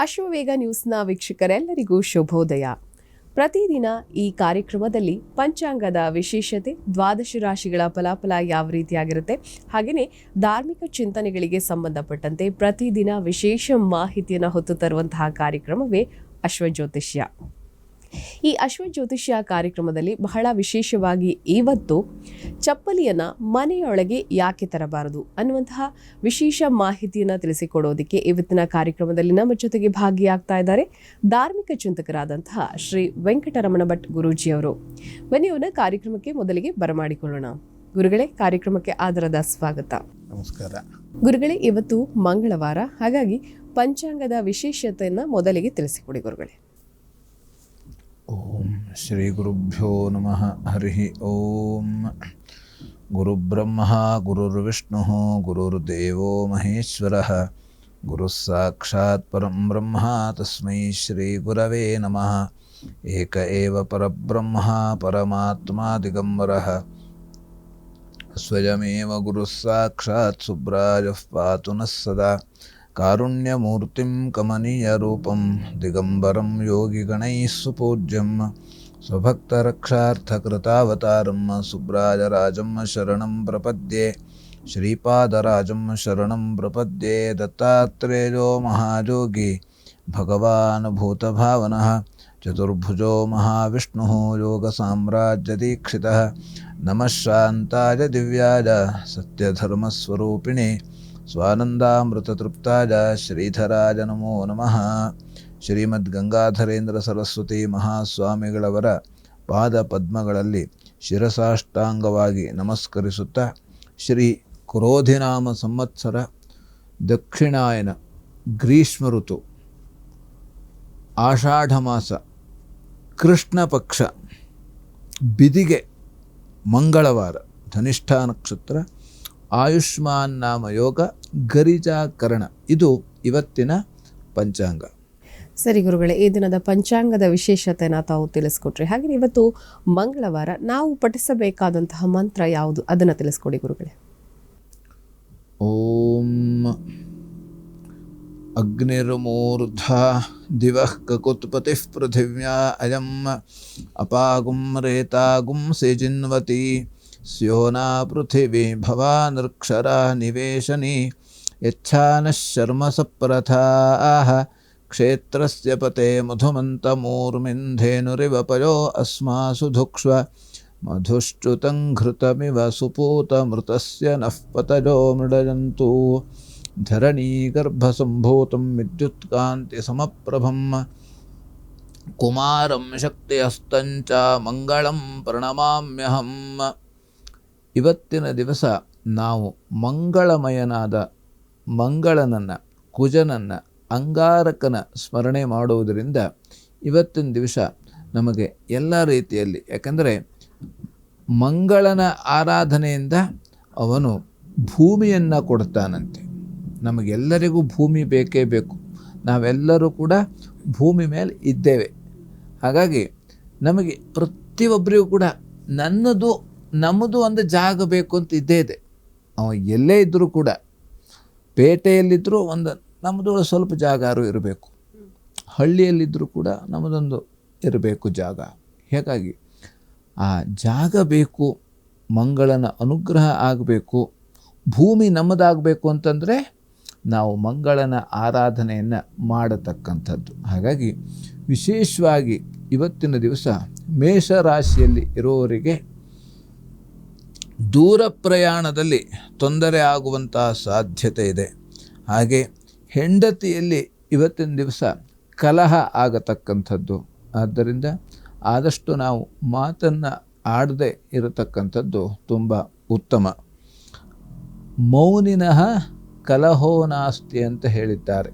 ಅಶ್ವವೇಗ ನ್ಯೂಸ್ನ ವೀಕ್ಷಕರೆಲ್ಲರಿಗೂ ಶುಭೋದಯ. ಪ್ರತಿದಿನ ಈ ಕಾರ್ಯಕ್ರಮದಲ್ಲಿ ಪಂಚಾಂಗದ ವಿಶೇಷತೆ, ದ್ವಾದಶ ರಾಶಿಗಳ ಫಲಾಫಲ ಯಾವ ರೀತಿಯಾಗಿರುತ್ತೆ, ಹಾಗೆಯೇ ಧಾರ್ಮಿಕ ಚಿಂತನೆಗಳಿಗೆ ಸಂಬಂಧಪಟ್ಟಂತೆ ಪ್ರತಿದಿನ ವಿಶೇಷ ಮಾಹಿತಿಯನ್ನು ಹೊತ್ತು ತರುವಂತಹ ಕಾರ್ಯಕ್ರಮವೇ ಅಶ್ವಜ್ಯೋತಿಷ್ಯ. ಈ ಅಶ್ವಜ್ಯೋತಿಷ್ಯ ಕಾರ್ಯಕ್ರಮದಲ್ಲಿ ಬಹಳ ವಿಶೇಷವಾಗಿ ಇವತ್ತು ಚಪ್ಪಲಿಯನ್ನು ಮನೆಯೊಳಗೆ ಯಾಕೆ ತರಬಾರದು ಅನ್ನುವಂತಹ ವಿಶೇಷ ಮಾಹಿತಿಯನ್ನು ತಿಳಿಸಿಕೊಡೋದಕ್ಕೆ ಇವತ್ತಿನ ಕಾರ್ಯಕ್ರಮದಲ್ಲಿ ನಮ್ಮ ಜೊತೆಗೆ ಭಾಗಿಯಾಗ್ತಾ ಇದ್ದಾರೆ ಧಾರ್ಮಿಕ ಚಿಂತಕರಾದಂತಹ ಶ್ರೀ ವೆಂಕಟರಮಣ ಭಟ್ ಗುರೂಜಿಯವರು. ಬನ್ನಿ ಅವರ ಕಾರ್ಯಕ್ರಮಕ್ಕೆ ಮೊದಲಿಗೆ ಬರಮಾಡಿಕೊಳ್ಳೋಣ. ಗುರುಗಳೇ, ಕಾರ್ಯಕ್ರಮಕ್ಕೆ ಆದರದ ಸ್ವಾಗತ. ನಮಸ್ಕಾರ. ಗುರುಗಳೇ, ಇವತ್ತು ಮಂಗಳವಾರ, ಹಾಗಾಗಿ ಪಂಚಾಂಗದ ವಿಶೇಷತೆಯನ್ನು ಮೊದಲಿಗೆ ತಿಳಿಸಿಕೊಡಿ ಗುರುಗಳೇ. ಓಂ ಶ್ರೀ ಗುರುಭ್ಯೋ ನಮಃ. ಹರಿ ಓಂ. ಗುರುಬ್ರಹ್ಮ ಗುರುರ್ವಿಷ್ಣು ಗುರುರ್ದೇವೋ ಮಹೇಶ್ವರಃ, ಗುರುಃ ಸಾಕ್ಷಾತ್ ಪರಂ ಬ್ರಹ್ಮ ತಸ್ಮೈ ಶ್ರೀ ಗುರವೇ ನಮಃ. ಏಕ ಏವ ಪರಬ್ರಹ್ಮ ಪರಮಾತ್ಮ ದಿಗಂಬರಃ, ಸ್ವಯಮೇವ ಗುರುಃ ಸಾಕ್ಷಾತ್ ಸುಬ್ರಾಜಃ ಪಾತು ನಃ ಸದಾ. ಕಾರುಣ್ಯಮೂರ್ತಿಂ ಕಮನೀಯರೂಪಂ ದಿಗಂಬರಂ ಯೋಗಿಗಣೈಃ ಸುಪೂಜ್ಯಂ, ಸ್ವಭಕ್ತರಕ್ಷಾರ್ಥಕೃತಾವತಾರಂ ಸುಬ್ರಾಜರಾಜಂ ಶರಣಂ ಪ್ರಪದ್ಯೆ. ಶ್ರೀಪಾದರಾಜಂ ಶರಣಂ ಪ್ರಪದ್ಯೆ. ದತ್ತಾತ್ರೇಯೋ ಮಹಾಯೋಗಿ ಭಗವಾನ್ ಭೂತಭಾವನಃ, ಚತುರ್ಭುಜೋ ಮಹಾವಿಷ್ಣುಃ ಯೋಗಸಾಮ್ರಾಜ್ಯದೀಕ್ಷಿತಃ. ನಮಃ ಶಾಂತಾಯ ದಿವ್ಯಾಯ ಸತ್ಯಧರ್ಮಸ್ವರೂಪಿಣೆ, ಸ್ವಾನಂದಾಮೃತತೃಪ್ತಾಯ ಶ್ರೀಧರಾಯ ನಮೋ ನಮಃ. ಶ್ರೀಮದ್ ಗಂಗಾಧರೇಂದ್ರ ಸರಸ್ವತಿ ಮಹಾಸ್ವಾಮಿಗಳವರ ಪಾದ ಪದ್ಮಗಳಲ್ಲಿ ಶಿರಸಾಷ್ಟಾಂಗವಾಗಿ ನಮಸ್ಕರಿಸುತ್ತಾ, ಶ್ರೀ ಕ್ರೋಧಿನಾಮ ಸಂವತ್ಸರ ದಕ್ಷಿಣಾಯನ ಗ್ರೀಷ್ಮ ಋತು ಆಷಾಢ ಮಾಸ ಕೃಷ್ಣ ಪಕ್ಷ ಬಿದಿಗೆ ಮಂಗಳವಾರ, ಧನಿಷ್ಠ ನಕ್ಷತ್ರ, ಆಯುಷ್ಮಾನ್ ನಾಮ ಯೋಗ, ಗರಿಜಾಕರಣ. ಇದು ಇವತ್ತಿನ ಪಂಚಾಂಗ. ಸರಿ ಗುರುಗಳೇ, ಈ ದಿನದ ಪಂಚಾಂಗದ ವಿಶೇಷತೆನ ತಾವು ತಿಳಿಸ್ಕೊಟ್ರಿ. ಹಾಗೆ ಇವತ್ತು ಮಂಗಳವಾರ, ನಾವು ಪಠಿಸಬೇಕಾದಂತಹ ಮಂತ್ರ ಯಾವುದು ಅದನ್ನು ತಿಳಿಸ್ಕೊಡಿ ಗುರುಗಳೇ. ಓಂ ಅಗ್ನಿರ್ಮೂರ್ಧ ದಿವಃ ಕಕುತ್ಪತಿಃ ಪೃಥಿವ್ಯಾ ಅಯಂ ಅಪಾಗುಂ ರೇತಾಗುಂ ಸೇಜಿನ್ವತಿ ಸ್ಯೋನಾ ಪೃಥಿವಿ ಭವಾನೃಕ್ಷರ ನಿವೇಶನಿ ಯಚ್ಛಾನಃ ಶರ್ಮ ಸಪ್ರಥಾಃ ಕ್ಷೇತ್ರಸ್ಯ ಪತೆ ಮಧುಮಂತಮೂರ್ಮಿಂಧೇನುರಿವ ಪಯೋ ಅಸ್ಮಾಸು ಧುಕ್ಷ್ವ ಮಧುಶ್ಚುತಂ ಘೃತಮಿವ ಸುಪೂತಮೃತಸ್ಯ ನಃ ಪತಜೋ ಮೃಡಯಂತು ಧರಣೀಗರ್ಭಸಂಭೂತಂ ವಿದ್ಯುತ್ಕಾಂತಿ ಸಮಪ್ರಭಂ ಕುಮಾರಂ ಶಕ್ತಿಯಸ್ತಂಚ ಮಂಗಳಂ ಪ್ರಣಮಾಮ್ಯಹಂ. ಇವತ್ತಿನ ದಿವಸ ನಾವು ಮಂಗಳಮಯನಾದ ಮಂಗಳನನ್ನು, ಕುಜನನ್ನು, ಅಂಗಾರಕನ ಸ್ಮರಣೆ ಮಾಡುವುದರಿಂದ ಇವತ್ತಿನ ದಿವಸ ನಮಗೆ ಎಲ್ಲ ರೀತಿಯಲ್ಲಿ, ಯಾಕಂದರೆ ಮಂಗಳನ ಆರಾಧನೆಯಿಂದ ಅವನು ಭೂಮಿಯನ್ನು ಕೊಡ್ತಾನಂತೆ. ನಮಗೆಲ್ಲರಿಗೂ ಭೂಮಿ ಬೇಕೇ ಬೇಕು. ನಾವೆಲ್ಲರೂ ಕೂಡ ಭೂಮಿ ಮೇಲೆ ಇದ್ದೇವೆ. ಹಾಗಾಗಿ ನಮಗೆ ಪ್ರತಿಯೊಬ್ಬರಿಗೂ ಕೂಡ ನಮ್ಮದು ಒಂದು ಜಾಗ ಬೇಕು ಅಂತ ಇದ್ದೇ ಇದೆ. ಅವ ಎಲ್ಲೇ ಇದ್ದರೂ ಕೂಡ, ಪೇಟೆಯಲ್ಲಿದ್ದರೂ ಒಂದು ನಮ್ಮದು ಸ್ವಲ್ಪ ಜಾಗಾರು ಇರಬೇಕು, ಹಳ್ಳಿಯಲ್ಲಿದ್ದರೂ ಕೂಡ ನಮ್ಮದೊಂದು ಇರಬೇಕು ಜಾಗ. ಹೀಗಾಗಿ ಆ ಜಾಗ ಬೇಕು, ಮಂಗಳನ ಅನುಗ್ರಹ ಆಗಬೇಕು, ಭೂಮಿ ನಮ್ಮದಾಗಬೇಕು ಅಂತಂದರೆ ನಾವು ಮಂಗಳನ ಆರಾಧನೆಯನ್ನು ಮಾಡತಕ್ಕಂಥದ್ದು. ಹಾಗಾಗಿ ವಿಶೇಷವಾಗಿ ಇವತ್ತಿನ ದಿವಸ ಮೇಷರಾಶಿಯಲ್ಲಿ ಇರುವವರಿಗೆ ದೂರ ಪ್ರಯಾಣದಲ್ಲಿ ತೊಂದರೆ ಆಗುವಂಥ ಸಾಧ್ಯತೆ ಇದೆ. ಹಾಗೆ ಹೆಂಡತಿಯಲ್ಲಿ ಇವತ್ತಿನ ದಿವಸ ಕಲಹ ಆಗತಕ್ಕಂಥದ್ದು. ಆದ್ದರಿಂದ ಆದಷ್ಟು ನಾವು ಮಾತನ್ನು ಆಡದೆ ಇರತಕ್ಕಂಥದ್ದು ತುಂಬ ಉತ್ತಮ. ಮೌನಿನಃ ಕಲಹೋ ನಾಸ್ತಿ ಅಂತ ಹೇಳಿದ್ದಾರೆ.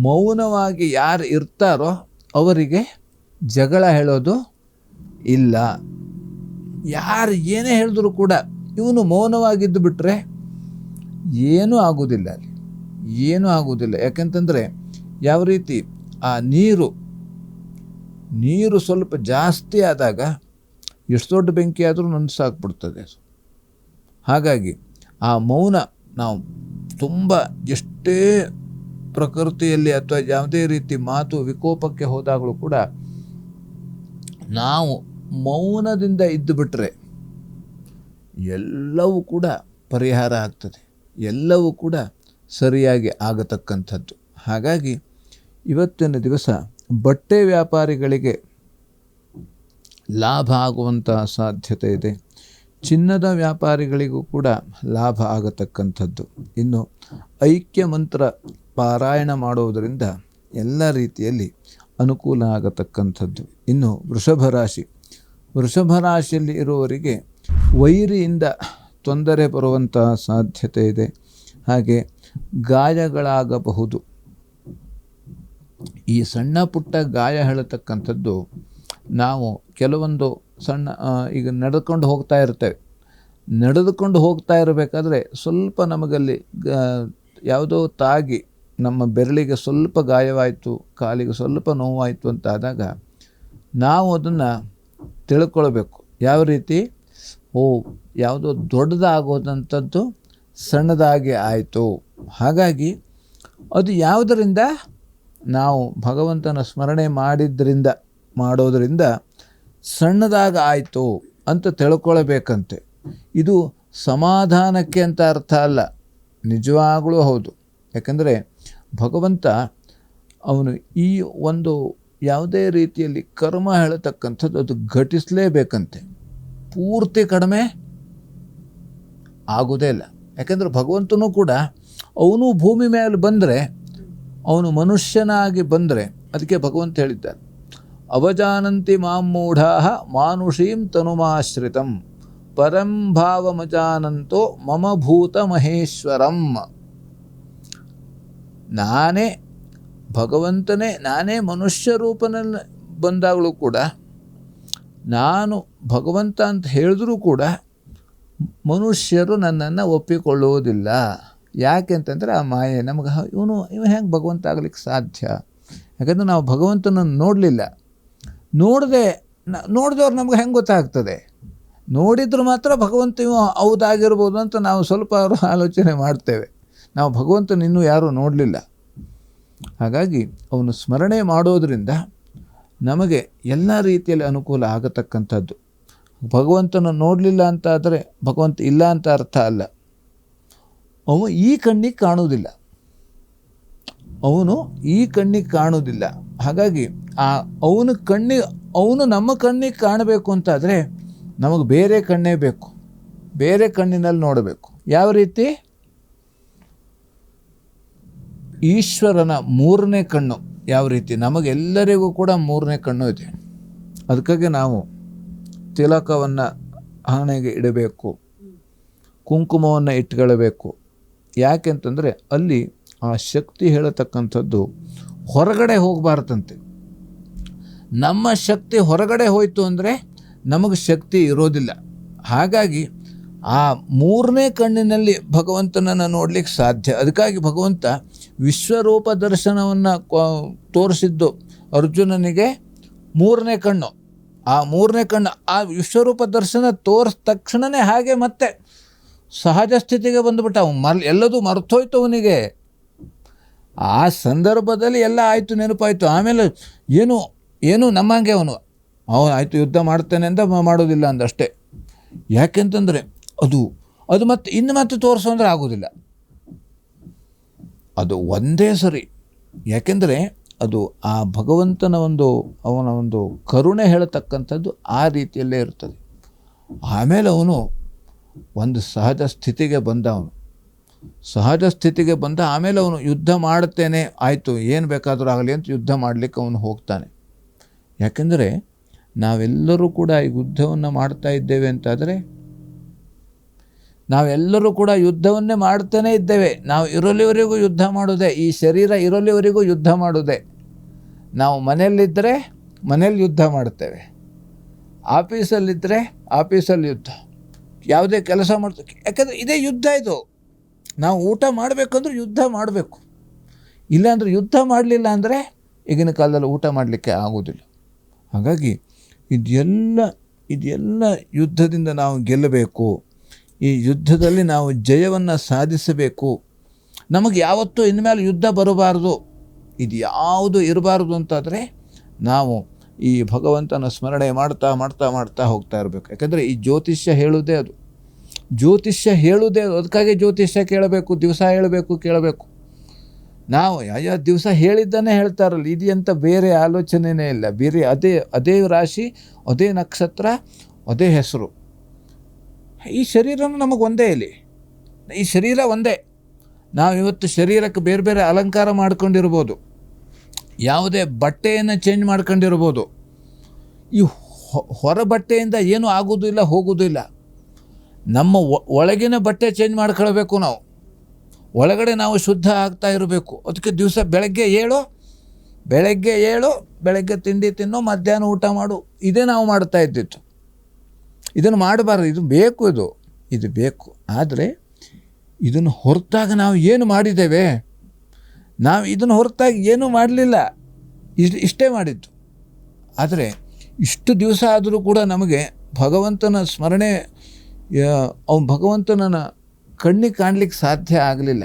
ಮೌನವಾಗಿ ಯಾರು ಇರ್ತಾರೋ ಅವರಿಗೆ ಜಗಳ ಹೇಳೋದು ಇಲ್ಲ. ಯಾರು ಏನೇ ಹೇಳಿದ್ರು ಕೂಡ ಇವನು ಮೌನವಾಗಿದ್ದು ಬಿಟ್ಟರೆ ಏನೂ ಆಗೋದಿಲ್ಲ, ಅಲ್ಲಿ ಏನೂ ಆಗೋದಿಲ್ಲ. ಯಾಕೆಂತಂದರೆ ಯಾವ ರೀತಿ ಆ ನೀರು ಸ್ವಲ್ಪ ಜಾಸ್ತಿ ಆದಾಗ ಎಷ್ಟು ದೊಡ್ಡ ಬೆಂಕಿ ಆದರೂ ನಂದಿಸಾಕ್ಬಿಡ್ತದೆ. ಹಾಗಾಗಿ ಆ ಮೌನ ನಾವು ತುಂಬ ಎಷ್ಟೇ ಪ್ರಕೃತಿಯಲ್ಲಿ ಅಥವಾ ಯಾವುದೇ ರೀತಿ ಮಾತು ವಿಕೋಪಕ್ಕೆ ಹೋದಾಗಲೂ ಕೂಡ ನಾವು ಮೌನದಿಂದ ಇದ್ದು ಬಿಟ್ಟರೆ ಎಲ್ಲವೂ ಕೂಡ ಪರಿಹಾರ ಆಗ್ತದೆ, ಎಲ್ಲವೂ ಕೂಡ ಸರಿಯಾಗಿ ಆಗತಕ್ಕಂಥದ್ದು. ಹಾಗಾಗಿ ಇವತ್ತಿನ ದಿವಸ ಬಟ್ಟೆ ವ್ಯಾಪಾರಿಗಳಿಗೆ ಲಾಭ ಆಗುವಂತಹ ಸಾಧ್ಯತೆ ಇದೆ, ಚಿನ್ನದ ವ್ಯಾಪಾರಿಗಳಿಗೂ ಕೂಡ ಲಾಭ ಆಗತಕ್ಕಂಥದ್ದು. ಇನ್ನು ಐಕ್ಯ ಮಂತ್ರ ಪಾರಾಯಣ ಮಾಡುವುದರಿಂದ ಎಲ್ಲ ರೀತಿಯಲ್ಲಿ ಅನುಕೂಲ ಆಗತಕ್ಕಂಥದ್ದು. ಇನ್ನು ವೃಷಭ ರಾಶಿಯಲ್ಲಿ ಇರುವವರಿಗೆ ವೈರಿಯಿಂದ ತೊಂದರೆ ಬರುವಂತಹ ಸಾಧ್ಯತೆ ಇದೆ, ಹಾಗೆ ಗಾಯಗಳಾಗಬಹುದು. ಈ ಸಣ್ಣ ಪುಟ್ಟ ಗಾಯ ಹೇಳತಕ್ಕಂಥದ್ದು ನಾವು ಕೆಲವೊಂದು ಸಣ್ಣ ಈಗ ನಡೆದುಕೊಂಡು ಹೋಗ್ತಾ ಇರಬೇಕಾದ್ರೆ ಸ್ವಲ್ಪ ನಮಗಲ್ಲಿ ಯಾವುದೋ ತಾಗಿ ನಮ್ಮ ಬೆರಳಿಗೆ ಸ್ವಲ್ಪ ಗಾಯವಾಯಿತು, ಕಾಲಿಗೆ ಸ್ವಲ್ಪ ನೋವಾಯಿತು ಅಂತಾದಾಗ ನಾವು ಅದನ್ನು ತಿಳ್ಕೊಳ್ಬೇಕು. ಯಾವ ರೀತಿ, ಯಾವುದೋ ದೊಡ್ಡದಾಗೋದಂಥದ್ದು ಸಣ್ಣದಾಗಿ ಆಯಿತು. ಹಾಗಾಗಿ ಅದು ಯಾವುದರಿಂದ, ನಾವು ಭಗವಂತನ ಸ್ಮರಣೆ ಮಾಡೋದರಿಂದ ಸಣ್ಣದಾಗ ಆಯಿತು ಅಂತ ತಿಳ್ಕೊಳ್ಬೇಕಂತೆ. ಇದು ಸಮಾಧಾನಕ್ಕೆ ಅಂತ ಅರ್ಥ ಅಲ್ಲ, ನಿಜವಾಗಲೂ ಹೌದು. ಯಾಕಂದರೆ ಭಗವಂತ ಅವನು ಈ ಒಂದು ಯಾವುದೇ ರೀತಿಯಲ್ಲಿ ಕರ್ಮ ಹೇಳತಕ್ಕಂಥದ್ದು ಅದು ಘಟಿಸಲೇಬೇಕಂತೆ, ಪೂರ್ತಿ ಕಡಿಮೆ ಆಗೋದೇ ಇಲ್ಲ. ಯಾಕಂದರೆ ಭಗವಂತನೂ ಕೂಡ ಅವನು ಭೂಮಿ ಮೇಲೆ ಬಂದರೆ, ಅವನು ಮನುಷ್ಯನಾಗಿ ಬಂದರೆ, ಅದಕ್ಕೆ ಭಗವಂತ ಹೇಳಿದ್ದಾನೆ, ಅವಜಾನಂತಿ ಮಾಂ ಮೂಢಾಃ ಮಾನುಷೀಂ ತನುಮಾಶ್ರಿತಂ ಪರಂ ಭಾವಮಜಾನಂತೋ ಮಮ ಭೂತ ಮಹೇಶ್ವರಂ. ನಾನೇ ಮನುಷ್ಯ ರೂಪದಲ್ಲಿ ಬಂದಾಗಲೂ ಕೂಡ, ನಾನು ಭಗವಂತ ಅಂತ ಹೇಳಿದ್ರೂ ಕೂಡ ಮನುಷ್ಯರು ನನ್ನನ್ನು ಒಪ್ಪಿಕೊಳ್ಳುವುದಿಲ್ಲ. ಯಾಕೆ ಅಂತಂದರೆ ಆ ಮಾಯೆ ನಮಗೆ, ಇವನು ಹೆಂಗೆ ಭಗವಂತ ಆಗಲಿಕ್ಕೆ ಸಾಧ್ಯ? ಯಾಕಂದರೆ ನಾವು ಭಗವಂತನನ್ನು ನೋಡಲಿಲ್ಲ. ನೋಡಿದವ್ರು ನಮ್ಗೆ ಹೆಂಗೆ ಗೊತ್ತಾಗ್ತದೆ? ನೋಡಿದ್ರು ಮಾತ್ರ ಭಗವಂತ ಇವ ಹೌದಾಗಿರ್ಬೋದು ಅಂತ ನಾವು ಸ್ವಲ್ಪ ಆಲೋಚನೆ ಮಾಡ್ತೇವೆ. ನಾವು ಭಗವಂತನ ಇನ್ನೂ ಯಾರೂ ನೋಡಲಿಲ್ಲ. ಹಾಗಾಗಿ ಅವನು ಸ್ಮರಣೆ ಮಾಡೋದರಿಂದ ನಮಗೆ ಎಲ್ಲ ರೀತಿಯಲ್ಲಿ ಅನುಕೂಲ ಆಗತಕ್ಕಂಥದ್ದು. ಭಗವಂತನ ನೋಡಲಿಲ್ಲ ಅಂತ ಆದರೆ ಭಗವಂತ ಇಲ್ಲ ಅಂತ ಅರ್ಥ ಅಲ್ಲ. ಅವನು ಈ ಕಣ್ಣಿಗೆ ಕಾಣುವುದಿಲ್ಲ. ಹಾಗಾಗಿ ಅವನು ನಮ್ಮ ಕಣ್ಣಿಗೆ ಕಾಣಬೇಕು ಅಂತಾದರೆ ನಮಗೆ ಬೇರೆ ಕಣ್ಣೇ ಬೇಕು, ಬೇರೆ ಕಣ್ಣಿನಲ್ಲಿ ನೋಡಬೇಕು. ಯಾವ ರೀತಿ? ಈಶ್ವರನ ಮೂರನೇ ಕಣ್ಣು ಯಾವ ರೀತಿ? ನಮಗೆಲ್ಲರಿಗೂ ಕೂಡ ಮೂರನೇ ಕಣ್ಣು ಇದೆ. ಅದಕ್ಕಾಗಿ ನಾವು ತಿಲಕವನ್ನು ಹಣೆಗೆ ಇಡಬೇಕು, ಕುಂಕುಮವನ್ನು ಇಟ್ಕೊಳ್ಬೇಕು. ಯಾಕೆ ಅಂತಂದರೆ ಅಲ್ಲಿ ಆ ಶಕ್ತಿ ಹೇಳತಕ್ಕಂಥದ್ದು ಹೊರಗಡೆ ಹೋಗಬಾರ್ದಂತೆ. ನಮ್ಮ ಶಕ್ತಿ ಹೊರಗಡೆ ಹೋಯಿತು ಅಂದರೆ ನಮಗೆ ಶಕ್ತಿ ಇರೋದಿಲ್ಲ. ಹಾಗಾಗಿ ಆ ಮೂರನೇ ಕಣ್ಣಿನಲ್ಲಿ ಭಗವಂತನನ್ನು ನೋಡಲಿಕ್ಕೆ ಸಾಧ್ಯ. ಅದಕ್ಕಾಗಿ ಭಗವಂತ ವಿಶ್ವರೂಪ ದರ್ಶನವನ್ನು ತೋರಿಸಿದ್ದು ಅರ್ಜುನನಿಗೆ ಮೂರನೇ ಕಣ್ಣು. ಆ ಮೂರನೇ ಕಣ್ಣು, ಆ ವಿಶ್ವರೂಪ ದರ್ಶನ ತೋರಿದ ತಕ್ಷಣವೇ ಹಾಗೆ ಮತ್ತೆ ಸಹಜ ಸ್ಥಿತಿಗೆ ಬಂದುಬಿಟ್ಟ. ಅವನು ಎಲ್ಲದೂ ಮರ್ತೋಯ್ತು ಅವನಿಗೆ. ಆ ಸಂದರ್ಭದಲ್ಲಿ ಎಲ್ಲ ಆಯಿತು, ನೆನಪಾಯಿತು. ಆಮೇಲೆ ಏನು ನಮ್ಮಂಗೆ ಅವನು ಆಯಿತು ಯುದ್ಧ ಮಾಡ್ತೇನೆ ಅಂತ ಮಾಡೋದಿಲ್ಲ ಅಂದಷ್ಟೇ. ಯಾಕೆಂತಂದರೆ ಅದು ಮತ್ತೆ ತೋರಿಸೋ ಅಂದರೆ ಆಗೋದಿಲ್ಲ. ಅದು ಒಂದೇ ಸರಿ. ಯಾಕೆಂದರೆ ಅದು ಆ ಭಗವಂತನ ಅವನ ಒಂದು ಕರುಣೆ ಹೇಳತಕ್ಕಂಥದ್ದು ಆ ರೀತಿಯಲ್ಲೇ ಇರ್ತದೆ. ಆಮೇಲೆ ಅವನು ಒಂದು ಸಹಜ ಸ್ಥಿತಿಗೆ ಬಂದ ಆಮೇಲೆ ಅವನು ಯುದ್ಧ ಮಾಡುತ್ತೇನೆ, ಆಯಿತು ಏನು ಬೇಕಾದರೂ ಆಗಲಿ ಅಂತ ಯುದ್ಧ ಮಾಡಲಿಕ್ಕೆ ಅವನು ಹೋಗ್ತಾನೆ. ಯಾಕೆಂದರೆ ನಾವೆಲ್ಲರೂ ಕೂಡ ಈ ಯುದ್ಧವನ್ನು ಮಾಡ್ತಾ ಇದ್ದೇವೆ ಅಂತಾದರೆ, ನಾವೆಲ್ಲರೂ ಕೂಡ ಯುದ್ಧವನ್ನೇ ಮಾಡ್ತಾನೇ ಇದ್ದೇವೆ. ನಾವು ಇರೋಲಿವರೆಗೂ ಯುದ್ಧ ಮಾಡೋದೇ, ಈ ಶರೀರ ಇರೋಲಿವರೆಗೂ ಯುದ್ಧ ಮಾಡೋದೇ. ನಾವು ಮನೆಯಲ್ಲಿದ್ದರೆ ಮನೇಲಿ ಯುದ್ಧ ಮಾಡ್ತೇವೆ, ಆಫೀಸಲ್ಲಿದ್ದರೆ ಆಫೀಸಲ್ಲಿ ಯುದ್ಧ, ಯಾವುದೇ ಕೆಲಸ ಮಾಡ್ತೇವೆ. ಯಾಕೆಂದರೆ ಇದೇ ಯುದ್ಧ. ಇದು ನಾವು ಊಟ ಮಾಡಬೇಕಂದ್ರೆ ಯುದ್ಧ ಮಾಡಬೇಕು. ಇಲ್ಲಾಂದರೆ ಯುದ್ಧ ಮಾಡಲಿಲ್ಲ ಅಂದರೆ ಈಗಿನ ಕಾಲದಲ್ಲಿ ಊಟ ಮಾಡಲಿಕ್ಕೆ ಆಗೋದಿಲ್ಲ. ಹಾಗಾಗಿ ಇದೆಲ್ಲ ಯುದ್ಧದಿಂದ ನಾವು ಗೆಲ್ಲಬೇಕು. ಈ ಯುದ್ಧದಲ್ಲಿ ನಾವು ಜಯವನ್ನು ಸಾಧಿಸಬೇಕು. ನಮಗೆ ಯಾವತ್ತೂ ಇನ್ಮೇಲೆ ಯುದ್ಧ ಬರಬಾರ್ದು, ಇದು ಯಾವುದು ಇರಬಾರ್ದು ಅಂತಾದರೆ ನಾವು ಈ ಭಗವಂತನ ಸ್ಮರಣೆ ಮಾಡ್ತಾ ಮಾಡ್ತಾ ಮಾಡ್ತಾ ಹೋಗ್ತಾ ಇರಬೇಕು. ಯಾಕಂದರೆ ಈ ಜ್ಯೋತಿಷ್ಯ ಹೇಳುವುದೇ ಅದು, ಜ್ಯೋತಿಷ್ಯ ಹೇಳುವುದೇ ಅದು. ಅದಕ್ಕಾಗಿ ಜ್ಯೋತಿಷ್ಯ ಕೇಳಬೇಕು, ದಿವಸ ಹೇಳಬೇಕು, ಕೇಳಬೇಕು. ನಾವು ಯಾವ ದಿವಸ ಹೇಳಿದ್ದನ್ನೇ ಹೇಳ್ತಾರಲ್ಲ, ಇದು ಅಂತ ಬೇರೆ ಆಲೋಚನೆಯೇ ಇಲ್ಲ. ಬೇರೆ ಅದೇ ರಾಶಿ, ಅದೇ ನಕ್ಷತ್ರ, ಅದೇ ಹೆಸರು. ಈ ಶರೀರನೂ ನಮಗೆ ಒಂದೇ, ಇಲ್ಲಿ ಈ ಶರೀರ ಒಂದೇ. ನಾವು ಇವತ್ತು ಶರೀರಕ್ಕೆ ಬೇರೆ ಬೇರೆ ಅಲಂಕಾರ ಮಾಡ್ಕೊಂಡಿರ್ಬೋದು, ಯಾವುದೇ ಬಟ್ಟೆಯನ್ನು ಚೇಂಜ್ ಮಾಡ್ಕೊಂಡಿರ್ಬೋದು. ಈ ಹೊರ ಬಟ್ಟೆಯಿಂದ ಏನೂ ಆಗೋದು ಇಲ್ಲ, ಹೋಗೋದು ಇಲ್ಲ. ನಮ್ಮ ಒಳಗಿನ ಬಟ್ಟೆ ಚೇಂಜ್ ಮಾಡ್ಕೊಳ್ಬೇಕು. ನಾವು ಒಳಗಡೆ ನಾವು ಶುದ್ಧ ಆಗ್ತಾ ಇರಬೇಕು. ಅದಕ್ಕೆ ದಿವಸ ಬೆಳಗ್ಗೆ ಏಳು, ಬೆಳಗ್ಗೆ ತಿಂಡಿ ತಿನ್ನು, ಮಧ್ಯಾಹ್ನ ಊಟ ಮಾಡು, ಇದೇ ನಾವು ಮಾಡ್ತಾ ಇದ್ದಿತ್ತು. ಇದನ್ನು ಮಾಡಬಾರ್ದು, ಇದು ಬೇಕು, ಇದು ಬೇಕು. ಆದರೆ ಇದನ್ನು ಹೊರತಾಗಿ ನಾವು ಏನು ಮಾಡಿದ್ದೇವೆ? ನಾವು ಇದನ್ನು ಹೊರತಾಗಿ ಏನೂ ಮಾಡಲಿಲ್ಲ, ಇಷ್ಟೇ ಮಾಡಿದ್ದು. ಆದರೆ ಇಷ್ಟು ದಿವಸ ಆದರೂ ಕೂಡ ನಮಗೆ ಭಗವಂತನ ಸ್ಮರಣೆ, ಭಗವಂತನ ಕಣ್ಣಿಗೆ ಕಾಣಲಿಕ್ಕೆ ಸಾಧ್ಯ ಆಗಲಿಲ್ಲ.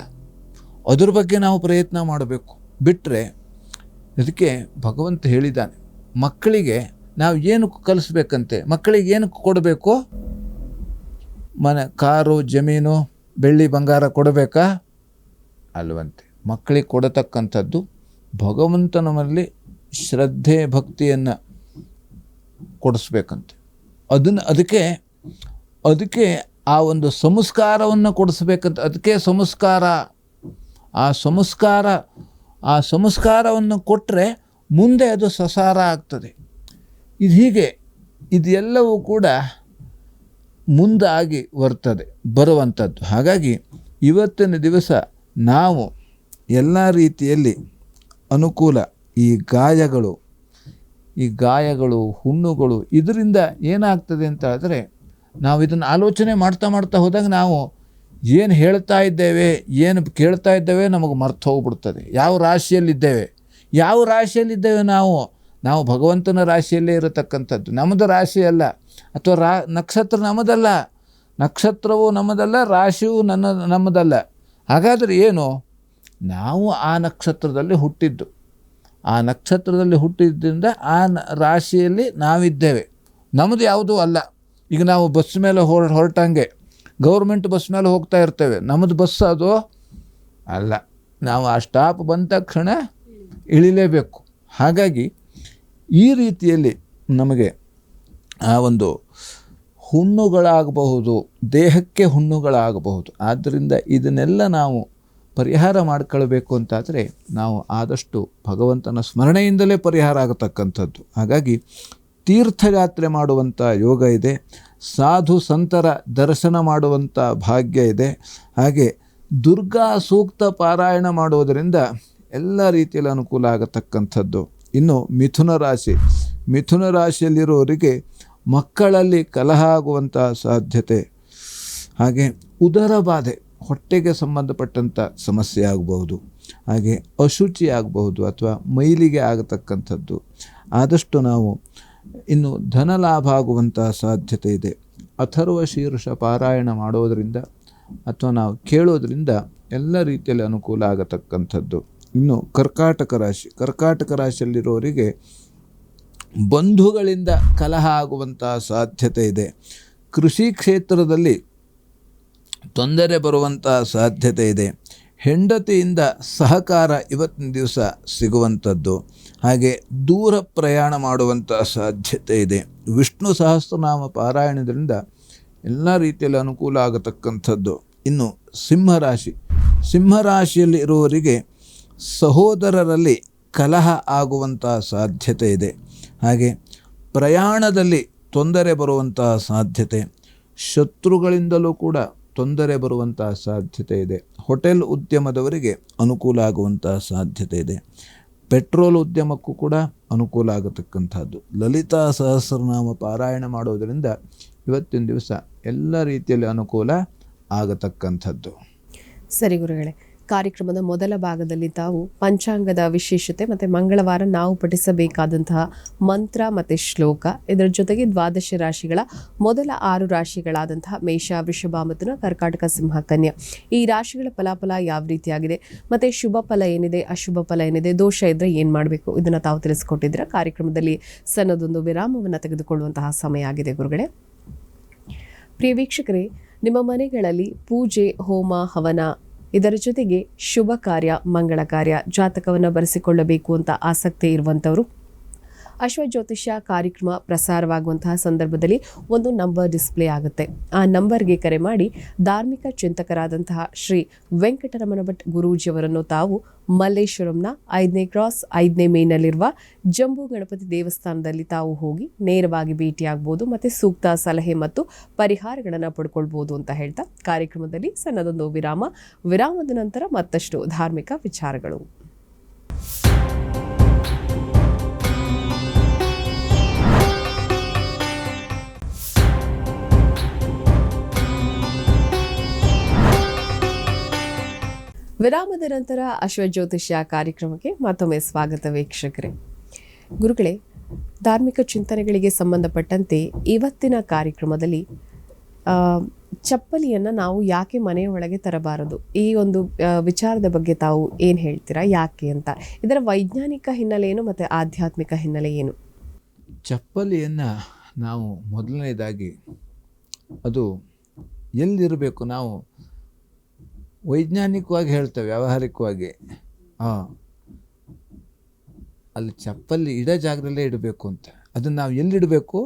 ಅದ್ರ ಬಗ್ಗೆ ನಾವು ಪ್ರಯತ್ನ ಮಾಡಬೇಕು. ಬಿಟ್ಟರೆ ಅದಕ್ಕೆ ಭಗವಂತ ಹೇಳಿದ್ದಾನೆ, ಮಕ್ಕಳಿಗೆ ನಾವು ಏನು ಕಲಿಸ್ಬೇಕಂತೆ, ಮಕ್ಕಳಿಗೆ ಏನು ಕೊಡಬೇಕು? ಮನೆ, ಕಾರು, ಜಮೀನು, ಬೆಳ್ಳಿ ಬಂಗಾರ ಕೊಡಬೇಕಾ? ಅಲ್ವಂತೆ. ಮಕ್ಕಳಿಗೆ ಕೊಡತಕ್ಕಂಥದ್ದು ಭಗವಂತನಲ್ಲಿ ಶ್ರದ್ಧೆ ಭಕ್ತಿಯನ್ನು ಕೊಡಿಸ್ಬೇಕಂತೆ. ಅದಕ್ಕೆ ಆ ಒಂದು ಸಂಸ್ಕಾರವನ್ನು ಕೊಡಿಸ್ಬೇಕಂತ. ಅದಕ್ಕೆ ಸಂಸ್ಕಾರ. ಆ ಸಂಸ್ಕಾರವನ್ನು ಕೊಟ್ಟರೆ ಮುಂದೆ ಅದು ಸಸಾರ ಆಗ್ತದೆ. ಇದೆಲ್ಲವೂ ಕೂಡ ಮುಂದಾಗಿ ಬರುವಂಥದ್ದು. ಹಾಗಾಗಿ ಇವತ್ತಿನ ದಿವಸ ನಾವು ಎಲ್ಲ ರೀತಿಯಲ್ಲಿ ಅನುಕೂಲ, ಈ ಗಾಯಗಳು, ಹುಣ್ಣುಗಳು, ಇದರಿಂದ ಏನಾಗ್ತದೆ ಅಂತ ಹೇಳಿದ್ರೆ, ನಾವು ಇದನ್ನು ಆಲೋಚನೆ ಮಾಡ್ತಾ ಮಾಡ್ತಾ ಹೋದಾಗ ನಾವು ಏನು ಹೇಳ್ತಾ ಇದ್ದೇವೆ, ಏನು ಕೇಳ್ತಾ ಇದ್ದೇವೆ ನಮಗೆ ಮರ್ತು ಹೋಗ್ಬಿಡ್ತದೆ. ಯಾವ ರಾಶಿಯಲ್ಲಿದ್ದೇವೆ ನಾವು ಭಗವಂತನ ರಾಶಿಯಲ್ಲೇ ಇರತಕ್ಕಂಥದ್ದು. ನಮ್ಮದು ರಾಶಿ ಅಲ್ಲ, ಅಥವಾ ನಕ್ಷತ್ರ ನಮ್ಮದಲ್ಲ, ನಕ್ಷತ್ರವೂ ನಮ್ಮದಲ್ಲ, ರಾಶಿಯೂ ನಮ್ಮದಲ್ಲ. ಹಾಗಾದರೆ ಏನು? ನಾವು ಆ ನಕ್ಷತ್ರದಲ್ಲಿ ಹುಟ್ಟಿದ್ದು, ಆ ನಕ್ಷತ್ರದಲ್ಲಿ ಹುಟ್ಟಿದ್ದರಿಂದ ಆ ರಾಶಿಯಲ್ಲಿ ನಾವಿದ್ದೇವೆ. ನಮ್ಮದು ಯಾವುದೂ ಅಲ್ಲ. ಈಗ ನಾವು ಬಸ್ ಮೇಲೆ ಹೊರಟಂಗೆ, ಗೌರ್ಮೆಂಟ್ ಬಸ್ ಮೇಲೆ ಹೋಗ್ತಾ ಇರ್ತೇವೆ, ನಮ್ಮದು ಬಸ್ ಅದು ಅಲ್ಲ. ನಾವು ಆ ಸ್ಟಾಪ್ ಬಂದ ತಕ್ಷಣ ಇಳಿಲೇಬೇಕು. ಹಾಗಾಗಿ ಈ ರೀತಿಯಲ್ಲಿ ನಮಗೆ ಆ ಒಂದು ಹುಣ್ಣುಗಳಾಗಬಹುದು, ದೇಹಕ್ಕೆ ಹುಣ್ಣುಗಳಾಗಬಹುದು. ಆದ್ದರಿಂದ ಇದನ್ನೆಲ್ಲ ನಾವು ಪರಿಹಾರ ಮಾಡ್ಕೊಳ್ಬೇಕು ಅಂತಾದರೆ ನಾವು ಆದಷ್ಟು ಭಗವಂತನ ಸ್ಮರಣೆಯಿಂದಲೇ ಪರಿಹಾರ ಆಗತಕ್ಕಂಥದ್ದು. ಹಾಗಾಗಿ ತೀರ್ಥಯಾತ್ರೆ ಮಾಡುವಂಥ ಯೋಗ ಇದೆ, ಸಾಧು ಸಂತರ ದರ್ಶನ ಮಾಡುವಂಥ ಭಾಗ್ಯ ಇದೆ. ಹಾಗೆ ದುರ್ಗಾ ಸೂಕ್ತ ಪಾರಾಯಣ ಮಾಡುವುದರಿಂದ ಎಲ್ಲ ರೀತಿಯಲ್ಲಿ ಅನುಕೂಲ ಆಗತಕ್ಕಂಥದ್ದು. ಇನ್ನು ಮಿಥುನ ರಾಶಿಯಲ್ಲಿರುವವರಿಗೆ ಮಕ್ಕಳಲ್ಲಿ ಕಲಹ ಆಗುವಂಥ ಸಾಧ್ಯತೆ, ಹಾಗೆ ಉದರ ಬಾಧೆ, ಹೊಟ್ಟೆಗೆ ಸಂಬಂಧಪಟ್ಟಂಥ ಸಮಸ್ಯೆ ಆಗಬಹುದು, ಹಾಗೆ ಅಶುಚಿ ಆಗಬಹುದು, ಅಥವಾ ಮೈಲಿಗೆ ಆಗತಕ್ಕಂಥದ್ದು. ಆದಷ್ಟು ನಾವು ಇನ್ನು ಧನಲಾಭ ಆಗುವಂಥ ಸಾಧ್ಯತೆ ಇದೆ. ಅಥರ್ವ ಶೀರ್ಷ ಪಾರಾಯಣ ಮಾಡೋದರಿಂದ ಅಥವಾ ನಾವು ಕೇಳೋದ್ರಿಂದ ಎಲ್ಲ ರೀತಿಯಲ್ಲಿ ಅನುಕೂಲ ಆಗತಕ್ಕಂಥದ್ದು. ಇನ್ನು ಕರ್ಕಾಟಕ ರಾಶಿಯಲ್ಲಿರೋರಿಗೆ ಬಂಧುಗಳಿಂದ ಕಲಹ ಆಗುವಂಥ ಸಾಧ್ಯತೆ ಇದೆ. ಕೃಷಿ ಕ್ಷೇತ್ರದಲ್ಲಿ ತೊಂದರೆ ಬರುವಂಥ ಸಾಧ್ಯತೆ ಇದೆ. ಹೆಂಡತಿಯಿಂದ ಸಹಕಾರ ಇವತ್ತಿನ ದಿವಸ ಸಿಗುವಂಥದ್ದು. ಹಾಗೆ ದೂರ ಪ್ರಯಾಣ ಮಾಡುವಂಥ ಸಾಧ್ಯತೆ ಇದೆ. ವಿಷ್ಣು ಸಹಸ್ರನಾಮ ಪಾರಾಯಣದಿಂದ ಎಲ್ಲ ರೀತಿಯಲ್ಲಿ ಅನುಕೂಲ ಆಗತಕ್ಕಂಥದ್ದು. ಇನ್ನು ಸಿಂಹರಾಶಿಯಲ್ಲಿ ಇರುವವರಿಗೆ ಸಹೋದರರಲ್ಲಿ ಕಲಹ ಆಗುವಂಥ ಸಾಧ್ಯತೆ ಇದೆ. ಹಾಗೆ ಪ್ರಯಾಣದಲ್ಲಿ ತೊಂದರೆ ಬರುವಂಥ ಸಾಧ್ಯತೆ, ಶತ್ರುಗಳಿಂದಲೂ ಕೂಡ ತೊಂದರೆ ಬರುವಂಥ ಸಾಧ್ಯತೆ ಇದೆ. ಹೋಟೆಲ್ ಉದ್ಯಮದವರಿಗೆ ಅನುಕೂಲ ಆಗುವಂಥ ಸಾಧ್ಯತೆ ಇದೆ. ಪೆಟ್ರೋಲ್ ಉದ್ಯಮಕ್ಕೂ ಕೂಡ ಅನುಕೂಲ ಆಗತಕ್ಕಂಥದ್ದು. ಲಲಿತಾ ಸಹಸ್ರನಾಮ ಪಾರಾಯಣ ಮಾಡೋದರಿಂದ ಇವತ್ತಿನ ದಿವಸ ಎಲ್ಲ ರೀತಿಯಲ್ಲಿ ಅನುಕೂಲ ಆಗತಕ್ಕಂಥದ್ದು. ಸರಿ ಗುರುಗಳೇ, ಕಾರ್ಯಕ್ರಮದ ಮೊದಲ ಭಾಗದಲ್ಲಿ ತಾವು ಪಂಚಾಂಗದ ವಿಶೇಷತೆ ಮತ್ತು ಮಂಗಳವಾರ ನಾವು ಪಠಿಸಬೇಕಾದಂತಹ ಮಂತ್ರ ಮತ್ತು ಶ್ಲೋಕ, ಇದರ ಜೊತೆಗೆ ದ್ವಾದಶ ರಾಶಿಗಳ ಮೊದಲ 6 ರಾಶಿಗಳಾದಂತಹ ಮೇಷ, ವೃಷಭ, ಮಿಥುನ, ಕರ್ಕಾಟಕ, ಸಿಂಹ, ಕನ್ಯಾ ಈ ರಾಶಿಗಳ ಫಲಾಫಲ ಯಾವ ರೀತಿಯಾಗಿದೆ, ಮತ್ತು ಶುಭ ಫಲ ಏನಿದೆ, ಅಶುಭ ಫಲ ಏನಿದೆ, ದೋಷ ಇದ್ದರೆ ಏನು ಮಾಡಬೇಕು, ಇದನ್ನು ತಾವು ತಿಳಿಸ್ಕೊಟ್ಟಿದ್ದೀರಾ. ಕಾರ್ಯಕ್ರಮದಲ್ಲಿ ಸಣ್ಣದೊಂದು ವಿರಾಮವನ್ನು ತೆಗೆದುಕೊಳ್ಳುವಂತಹ ಸಮಯ ಆಗಿದೆ ಗುರುಗಳೇ. ಪ್ರಿಯ ವೀಕ್ಷಕರೇ, ನಿಮ್ಮ ಮನೆಗಳಲ್ಲಿ ಪೂಜೆ, ಹೋಮ, ಹವನ, ಇದರ ಜೊತೆಗೆ ಶುಭ ಕಾರ್ಯ, ಮಂಗಳ ಕಾರ್ಯ, ಜಾತಕವನ್ನು ಬರೆಸಿಕೊಳ್ಳಬೇಕು ಅಂತ ಆಸಕ್ತಿ ಇರುವಂಥವರು ಅಶ್ವಜ್ಯೋತಿಷ್ಯ ಕಾರ್ಯಕ್ರಮ ಪ್ರಸಾರವಾಗುವಂತಹ ಸಂದರ್ಭದಲ್ಲಿ ಒಂದು ನಂಬರ್ ಡಿಸ್ಪ್ಲೇ ಆಗುತ್ತೆ. ಆ ನಂಬರ್ಗೆ ಕರೆ ಮಾಡಿ ಧಾರ್ಮಿಕ ಚಿಂತಕರಾದಂತಹ ಶ್ರೀ ವೆಂಕಟರಮಣ ಭಟ್ ಗುರೂಜಿಯವರನ್ನು ತಾವು ಮಲ್ಲೇಶ್ವರಂನ 5ನೇ ಕ್ರಾಸ್ 5ನೇ ಮೇನಲ್ಲಿರುವ ಜಂಬೂ ಗಣಪತಿ ದೇವಸ್ಥಾನದಲ್ಲಿ ತಾವು ಹೋಗಿ ನೇರವಾಗಿ ಭೇಟಿಯಾಗಬಹುದು ಮತ್ತು ಸೂಕ್ತ ಸಲಹೆ ಮತ್ತು ಪರಿಹಾರಗಳನ್ನು ಪಡ್ಕೊಳ್ಬೋದು ಅಂತ ಹೇಳ್ತಾ ಕಾರ್ಯಕ್ರಮದಲ್ಲಿ ಸಣ್ಣದೊಂದು ವಿರಾಮದ ನಂತರ ಮತ್ತಷ್ಟು ಧಾರ್ಮಿಕ ವಿಚಾರಗಳು. ವಿರಾಮದ ನಂತರ ಅಶ್ವಜ್ಯೋತಿಷ್ಯ ಕಾರ್ಯಕ್ರಮಕ್ಕೆ ಮತ್ತೊಮ್ಮೆ ಸ್ವಾಗತ ವೀಕ್ಷಕರೇ. ಗುರುಗಳೇ, ಧಾರ್ಮಿಕ ಚಿಂತನೆಗಳಿಗೆ ಸಂಬಂಧಪಟ್ಟಂತೆ ಇವತ್ತಿನ ಕಾರ್ಯಕ್ರಮದಲ್ಲಿ ಚಪ್ಪಲಿಯನ್ನು ನಾವು ಯಾಕೆ ಮನೆಯೊಳಗೆ ತರಬಾರದು, ಈ ಒಂದು ವಿಚಾರದ ಬಗ್ಗೆ ತಾವು ಏನು ಹೇಳ್ತೀರಾ, ಯಾಕೆ ಅಂತ, ಇದರ ವೈಜ್ಞಾನಿಕ ಹಿನ್ನೆಲೆ ಏನು ಮತ್ತು ಆಧ್ಯಾತ್ಮಿಕ ಹಿನ್ನೆಲೆ ಏನು? ಚಪ್ಪಲಿಯನ್ನು ನಾವು ಮೊದಲನೇದಾಗಿ ಅದು ಎಲ್ಲಿರಬೇಕು, ನಾವು ವೈಜ್ಞಾನಿಕವಾಗಿ ಹೇಳ್ತೇವೆ, ವ್ಯಾವಹಾರಿಕವಾಗಿ ಅಲ್ಲಿ ಚಪ್ಪಲಿ ಇಡೋ ಜಾಗದಲ್ಲೇ ಇಡಬೇಕು ಅಂತ. ಅದನ್ನು ನಾವು ಎಲ್ಲಿಡಬೇಕು?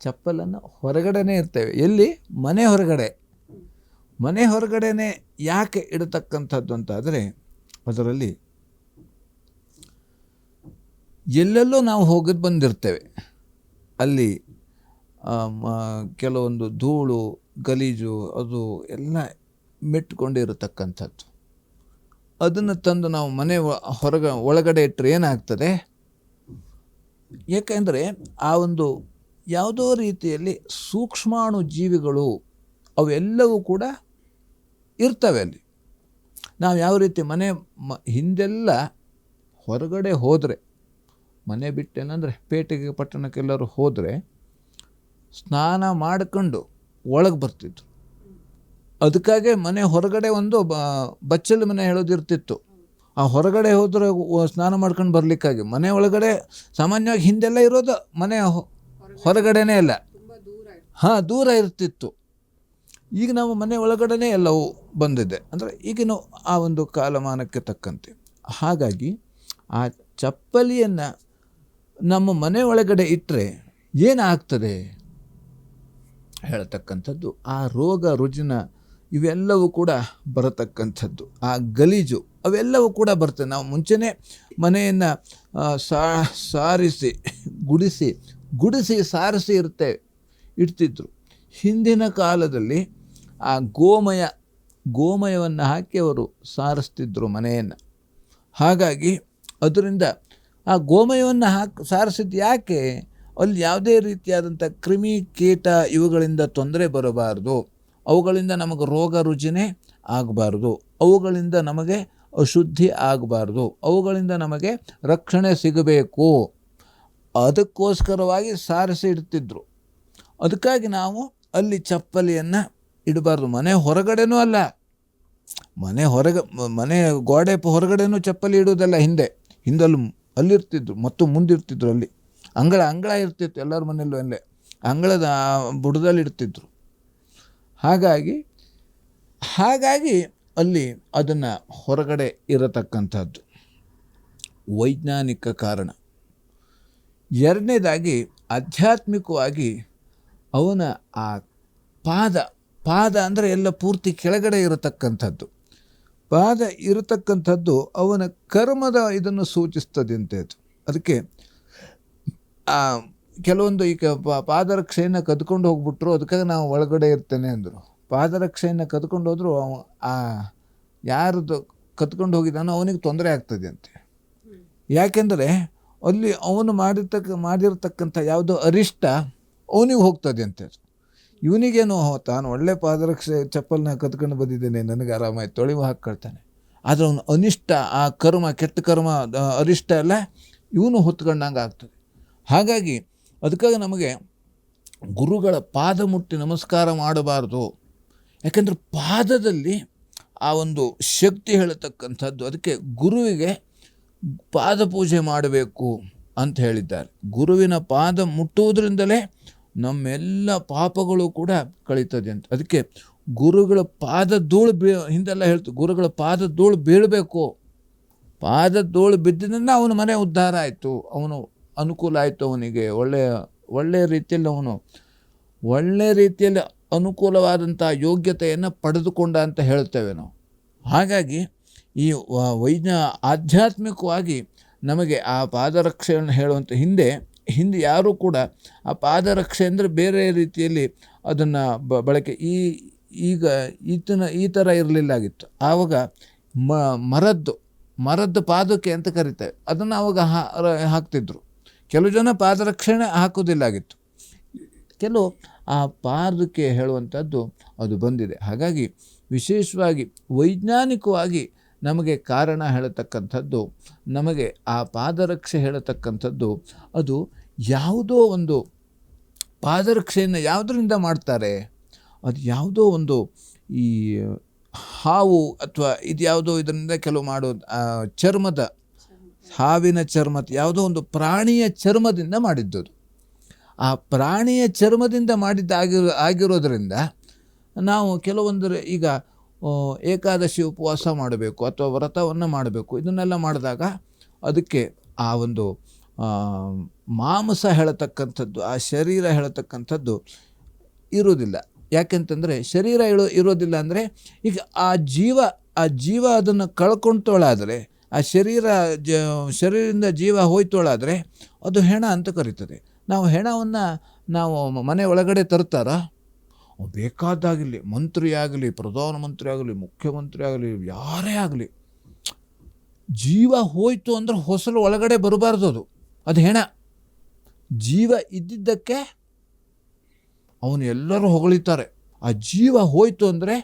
ಚಪ್ಪಲನ್ನು ಹೊರಗಡೆನೇ ಇರ್ತೇವೆ. ಎಲ್ಲಿ? ಮನೆ ಹೊರಗಡೆ. ಮನೆ ಹೊರಗಡೆನೇ ಯಾಕೆ ಇಡತಕ್ಕಂಥದ್ದು ಅಂತ ಆದರೆ, ಅದರಲ್ಲಿ ಎಲ್ಲೆಲ್ಲೋ ನಾವು ಹೋಗಿ ಬಂದಿರ್ತೇವೆ. ಅಲ್ಲಿ ಕೆಲವೊಂದು ಧೂಳು, ಗಲೀಜು ಅದು ಎಲ್ಲ ಮೆಟ್ಕೊಂಡಿರತಕ್ಕಂಥದ್ದು. ಅದನ್ನು ತಂದು ನಾವು ಮನೆ ಒಳಗಡೆ ಇಟ್ಟರೆ ಏನಾಗ್ತದೆ? ಏಕೆಂದರೆ ಆ ಒಂದು ಯಾವುದೋ ರೀತಿಯಲ್ಲಿ ಸೂಕ್ಷ್ಮಾಣು ಜೀವಿಗಳು ಅವೆಲ್ಲವೂ ಕೂಡ ಇರ್ತವೆ ಅಲ್ಲಿ. ನಾವು ಯಾವ ರೀತಿ ಹಿಂದೆಲ್ಲ ಹೊರಗಡೆ ಹೋದರೆ, ಮನೆ ಬಿಟ್ಟೇನಂದರೆ ಪೇಟೆಗೆ ಪಟ್ಟಣಕ್ಕೆಲ್ಲರೂ ಹೋದರೆ ಸ್ನಾನ ಮಾಡ್ಕೊಂಡು ಒಳಗೆ ಬರ್ತಿದ್ರು. ಅದಕ್ಕಾಗೆ ಮನೆ ಹೊರಗಡೆ ಒಂದು ಬಚ್ಚಲು ಮನೆ ಹೇಳೋದಿರ್ತಿತ್ತು. ಆ ಹೊರಗಡೆ ಹೋದರೆ ಸ್ನಾನ ಮಾಡ್ಕೊಂಡು ಬರಲಿಕ್ಕಾಗಿ. ಮನೆ ಒಳಗಡೆ ಸಾಮಾನ್ಯವಾಗಿ ಹಿಂದೆಲ್ಲ ಇರೋದು ಮನೆ ಹೊರಗಡೆನೇ ಅಲ್ಲ, ದೂರ ಇರ್ತಿತ್ತು. ಈಗ ನಾವು ಮನೆ ಒಳಗಡೆನೇ ಎಲ್ಲವೂ ಬಂದಿದೆ. ಅಂದರೆ ಈಗಿನ ಆ ಒಂದು ಕಾಲಮಾನಕ್ಕೆ ತಕ್ಕಂತೆ. ಹಾಗಾಗಿ ಆ ಚಪ್ಪಲಿಯನ್ನು ನಮ್ಮ ಮನೆ ಒಳಗಡೆ ಇಟ್ಟರೆ ಏನಾಗ್ತದೆ ಹೇಳ್ತಕ್ಕಂಥದ್ದು, ಆ ರೋಗ ರುಜಿನ ಇವೆಲ್ಲವೂ ಕೂಡ ಬರತಕ್ಕಂಥದ್ದು, ಆ ಗಲೀಜು ಅವೆಲ್ಲವೂ ಕೂಡ ಬರ್ತದೆ. ನಾವು ಮುಂಚೆನೇ ಮನೆಯನ್ನು ಸಾರಿಸಿ ಗುಡಿಸಿ ಸಾರಿಸಿ ಇಡ್ತಿದ್ರು. ಹಿಂದಿನ ಕಾಲದಲ್ಲಿ ಆ ಗೋಮಯವನ್ನು ಹಾಕಿ ಅವರು ಸಾರಿಸ್ತಿದ್ರು ಮನೆಯನ್ನು. ಹಾಗಾಗಿ ಅದರಿಂದ ಆ ಗೋಮಯವನ್ನು ಸಾರಿಸಿದ್ದು ಯಾಕೆ? ಅಲ್ಲಿ ಯಾವುದೇ ರೀತಿಯಾದಂಥ ಕ್ರಿಮಿ ಕೀಟ ಇವುಗಳಿಂದ ತೊಂದರೆ ಬರಬಾರ್ದು, ಅವುಗಳಿಂದ ನಮಗೆ ರೋಗ ರುಜಿನೆ ಆಗಬಾರ್ದು, ಅವುಗಳಿಂದ ನಮಗೆ ಅಶುದ್ಧಿ ಆಗಬಾರ್ದು, ಅವುಗಳಿಂದ ನಮಗೆ ರಕ್ಷಣೆ ಸಿಗಬೇಕು. ಅದಕ್ಕೋಸ್ಕರವಾಗಿ ಸಾರಿಸಿ ಇಡ್ತಿದ್ರು. ಅದಕ್ಕಾಗಿ ನಾವು ಅಲ್ಲಿ ಚಪ್ಪಲಿಯನ್ನು ಇಡಬಾರ್ದು. ಮನೆ ಹೊರಗಡೆನೂ ಅಲ್ಲ, ಮನೆ ಗೋಡೆ ಹೊರಗಡೆನೂ ಚಪ್ಪಲಿ ಇಡೋದಲ್ಲ. ಹಿಂದಲ್ಲೂ ಅಲ್ಲಿರ್ತಿದ್ರು ಮತ್ತು ಮುಂದಿರ್ತಿದ್ರು. ಅಲ್ಲಿ ಅಂಗಳ ಇರ್ತಿತ್ತು ಎಲ್ಲರ ಮನೆಯಲ್ಲೂ. ಅಲ್ಲೇ ಅಂಗಳದ ಬುಡದಲ್ಲಿ ಇಡ್ತಿದ್ರು. ಹಾಗಾಗಿ ಅಲ್ಲಿ ಅದನ್ನು ಹೊರಗಡೆ ಇರತಕ್ಕಂಥದ್ದು ವೈಜ್ಞಾನಿಕ ಕಾರಣ. ಎರಡನೇದಾಗಿ ಆಧ್ಯಾತ್ಮಿಕವಾಗಿ ಅವನ ಆ ಪಾದ ಅಂದರೆ ಎಲ್ಲ ಪೂರ್ತಿ ಕೆಳಗಡೆ ಇರತಕ್ಕಂಥದ್ದು. ಪಾದ ಇರತಕ್ಕಂಥದ್ದು ಅವನ ಕರ್ಮದ ಇದನ್ನು ಸೂಚಿಸ್ತದೆ ಅಂತ. ಅದಕ್ಕೆ ಕೆಲವೊಂದು ಈಗ ಪಾದರಕ್ಷೆಯನ್ನು ಕದ್ಕೊಂಡು ಹೋಗ್ಬಿಟ್ರು, ಅದಕ್ಕಾಗಿ ನಾವು ಒಳಗಡೆ ಇರ್ತೇನೆ ಅಂದರು. ಪಾದರಕ್ಷೆಯನ್ನು ಕದ್ಕೊಂಡು ಹೋದ್ರು, ಯಾರದು ಕದ್ಕೊಂಡು ಹೋಗಿದ್ದಾನೋ ಅವನಿಗೆ ತೊಂದರೆ ಆಗ್ತದೆ ಅಂತೆ. ಯಾಕೆಂದರೆ ಅಲ್ಲಿ ಅವನು ಮಾಡಿರ್ತಕ್ಕಂಥ ಯಾವುದೋ ಅರಿಷ್ಟ ಅವನಿಗೆ ಹೋಗ್ತದೆ ಅಂತ. ಇವನಿಗೇನು ತಾನು ಒಳ್ಳೆ ಪಾದರಕ್ಷೆ ಚಪ್ಪಲನ್ನ ಕದ್ಕೊಂಡು ಬಂದಿದ್ದೇನೆ, ನನಗೆ ಆರಾಮಾಯ್ತು, ತೊಳಿವು ಹಾಕ್ಕೊಳ್ತಾನೆ. ಆದರೆ ಅವನು ಅನಿಷ್ಟ, ಆ ಕರ್ಮ, ಕೆಟ್ಟ ಕರ್ಮ, ಅರಿಷ್ಟ ಎಲ್ಲ ಇವನು ಹೊತ್ಕೊಂಡಂಗೆ ಆಗ್ತದೆ. ಹಾಗಾಗಿ ಅದಕ್ಕಾಗಿ ನಮಗೆ ಗುರುಗಳ ಪಾದ ಮುಟ್ಟಿ ನಮಸ್ಕಾರ ಮಾಡಬಾರ್ದು. ಯಾಕೆಂದರೆ ಪಾದದಲ್ಲಿ ಆ ಒಂದು ಶಕ್ತಿ ಹೇಳತಕ್ಕಂಥದ್ದು. ಅದಕ್ಕೆ ಗುರುವಿಗೆ ಪಾದ ಪೂಜೆ ಮಾಡಬೇಕು ಅಂತ ಹೇಳಿದ್ದಾರೆ. ಗುರುವಿನ ಪಾದ ಮುಟ್ಟುವುದರಿಂದಲೇ ನಮ್ಮೆಲ್ಲ ಪಾಪಗಳು ಕೂಡ ಕಳೀತದೆ ಅಂತ. ಅದಕ್ಕೆ ಗುರುಗಳ ಪಾದ ಧೂಳು ಹಿಂದೆಲ್ಲ ಹೇಳ್ತು, ಗುರುಗಳ ಪಾದ ಧೂಳು ಬೀಳಬೇಕು. ಪಾದ ಧೂಳು ಬಿದ್ದಿದ್ದರಿಂದ ಅವನ ಮನೆ ಉದ್ಧಾರ ಆಯಿತು, ಅವನು ಅನುಕೂಲ ಆಯಿತು, ಅವನಿಗೆ ಒಳ್ಳೆಯ ರೀತಿಯಲ್ಲಿ ಅನುಕೂಲವಾದಂಥ ಯೋಗ್ಯತೆಯನ್ನು ಪಡೆದುಕೊಂಡ ಅಂತ ಹೇಳ್ತೇವೆ ನಾವು. ಹಾಗಾಗಿ ಈ ಆಧ್ಯಾತ್ಮಿಕವಾಗಿ ನಮಗೆ ಆ ಪಾದರಕ್ಷೆಯನ್ನು ಹೇಳುವಂಥ ಹಿಂದೆ ಯಾರೂ ಕೂಡ ಆ ಪಾದರಕ್ಷೆ ಅಂದರೆ ಬೇರೆ ರೀತಿಯಲ್ಲಿ ಅದನ್ನು ಬಳಕೆ ಈಗ ಈ ಥರ ಇರಲಿಲ್ಲಾಗಿತ್ತು. ಆವಾಗ ಮರದ್ದು ಪಾದಕ್ಕೆ ಅಂತ ಕರಿತೇವೆ, ಅದನ್ನು ಆವಾಗ ಹಾಕ್ತಿದ್ರು. ಕೆಲವು ಜನ ಪಾದರಕ್ಷಣೆ ಹಾಕೋದಿಲ್ಲಾಗಿತ್ತು, ಕೆಲವು ಆ ಪಾದಕ್ಕೆ ಹೇಳುವಂಥದ್ದು ಅದು ಬಂದಿದೆ. ಹಾಗಾಗಿ ವಿಶೇಷವಾಗಿ ವೈಜ್ಞಾನಿಕವಾಗಿ ನಮಗೆ ಕಾರಣ ಹೇಳತಕ್ಕಂಥದ್ದು, ನಮಗೆ ಆ ಪಾದರಕ್ಷೆ ಹೇಳತಕ್ಕಂಥದ್ದು, ಅದು ಯಾವುದೋ ಒಂದು ಪಾದರಕ್ಷೆಯನ್ನು ಯಾವುದರಿಂದ ಮಾಡ್ತಾರೆ, ಅದು ಯಾವುದೋ ಒಂದು ಈ ಹಾವು ಅಥವಾ ಇದು ಯಾವುದೋ ಇದರಿಂದ ಕೆಲವು ಮಾಡೋದು ಹಾವಿನ ಚರ್ಮ, ಯಾವುದೋ ಒಂದು ಪ್ರಾಣಿಯ ಚರ್ಮದಿಂದ ಮಾಡಿದ್ದದು. ಆ ಪ್ರಾಣಿಯ ಚರ್ಮದಿಂದ ಆಗಿರೋದ್ರಿಂದ ನಾವು ಕೆಲವೊಂದು ಈಗ ಏಕಾದಶಿ ಉಪವಾಸ ಮಾಡಬೇಕು ಅಥವಾ ವ್ರತವನ್ನು ಮಾಡಬೇಕು, ಇದನ್ನೆಲ್ಲ ಮಾಡಿದಾಗ ಅದಕ್ಕೆ ಆ ಒಂದು ಮಾಂಸ ಹೇಳತಕ್ಕಂಥದ್ದು, ಆ ಶರೀರ ಹೇಳತಕ್ಕಂಥದ್ದು ಇರೋದಿಲ್ಲ. ಯಾಕೆಂತಂದರೆ ಶರೀರ ಇರೋದಿಲ್ಲ ಅಂದರೆ ಈಗ ಆ ಜೀವ ಅದನ್ನು ಕಳ್ಕೊಂತೋಳಾದರೆ, ಆ ಶರೀರದಿಂದ ಜೀವ ಹೋಯ್ತೋಳಾದರೆ ಅದು ಹೆಣ ಅಂತ ಕರೀತದೆ. ನಾವು ಹೆಣವನ್ನು ನಾವು ಮನೆ ಒಳಗಡೆ ತರ್ತಾರ, ಬೇಕಾದಾಗಲಿ, ಮಂತ್ರಿ ಆಗಲಿ, ಪ್ರಧಾನಮಂತ್ರಿ ಆಗಲಿ, ಮುಖ್ಯಮಂತ್ರಿ ಆಗಲಿ, ಯಾರೇ ಆಗಲಿ, ಜೀವ ಹೋಯ್ತು ಅಂದ್ರೆ ಹೊಸಲು ಒಳಗಡೆ ಬರಬಾರ್ದು, ಅದು ಹೆಣ. ಜೀವ ಇದ್ದಿದ್ದಕ್ಕೆ ಅವನು ಎಲ್ಲರೂ ಹೊಗಳಿತಾರೆ. ಆ ಜೀವ ಹೋಯ್ತು ಅಂದರೆ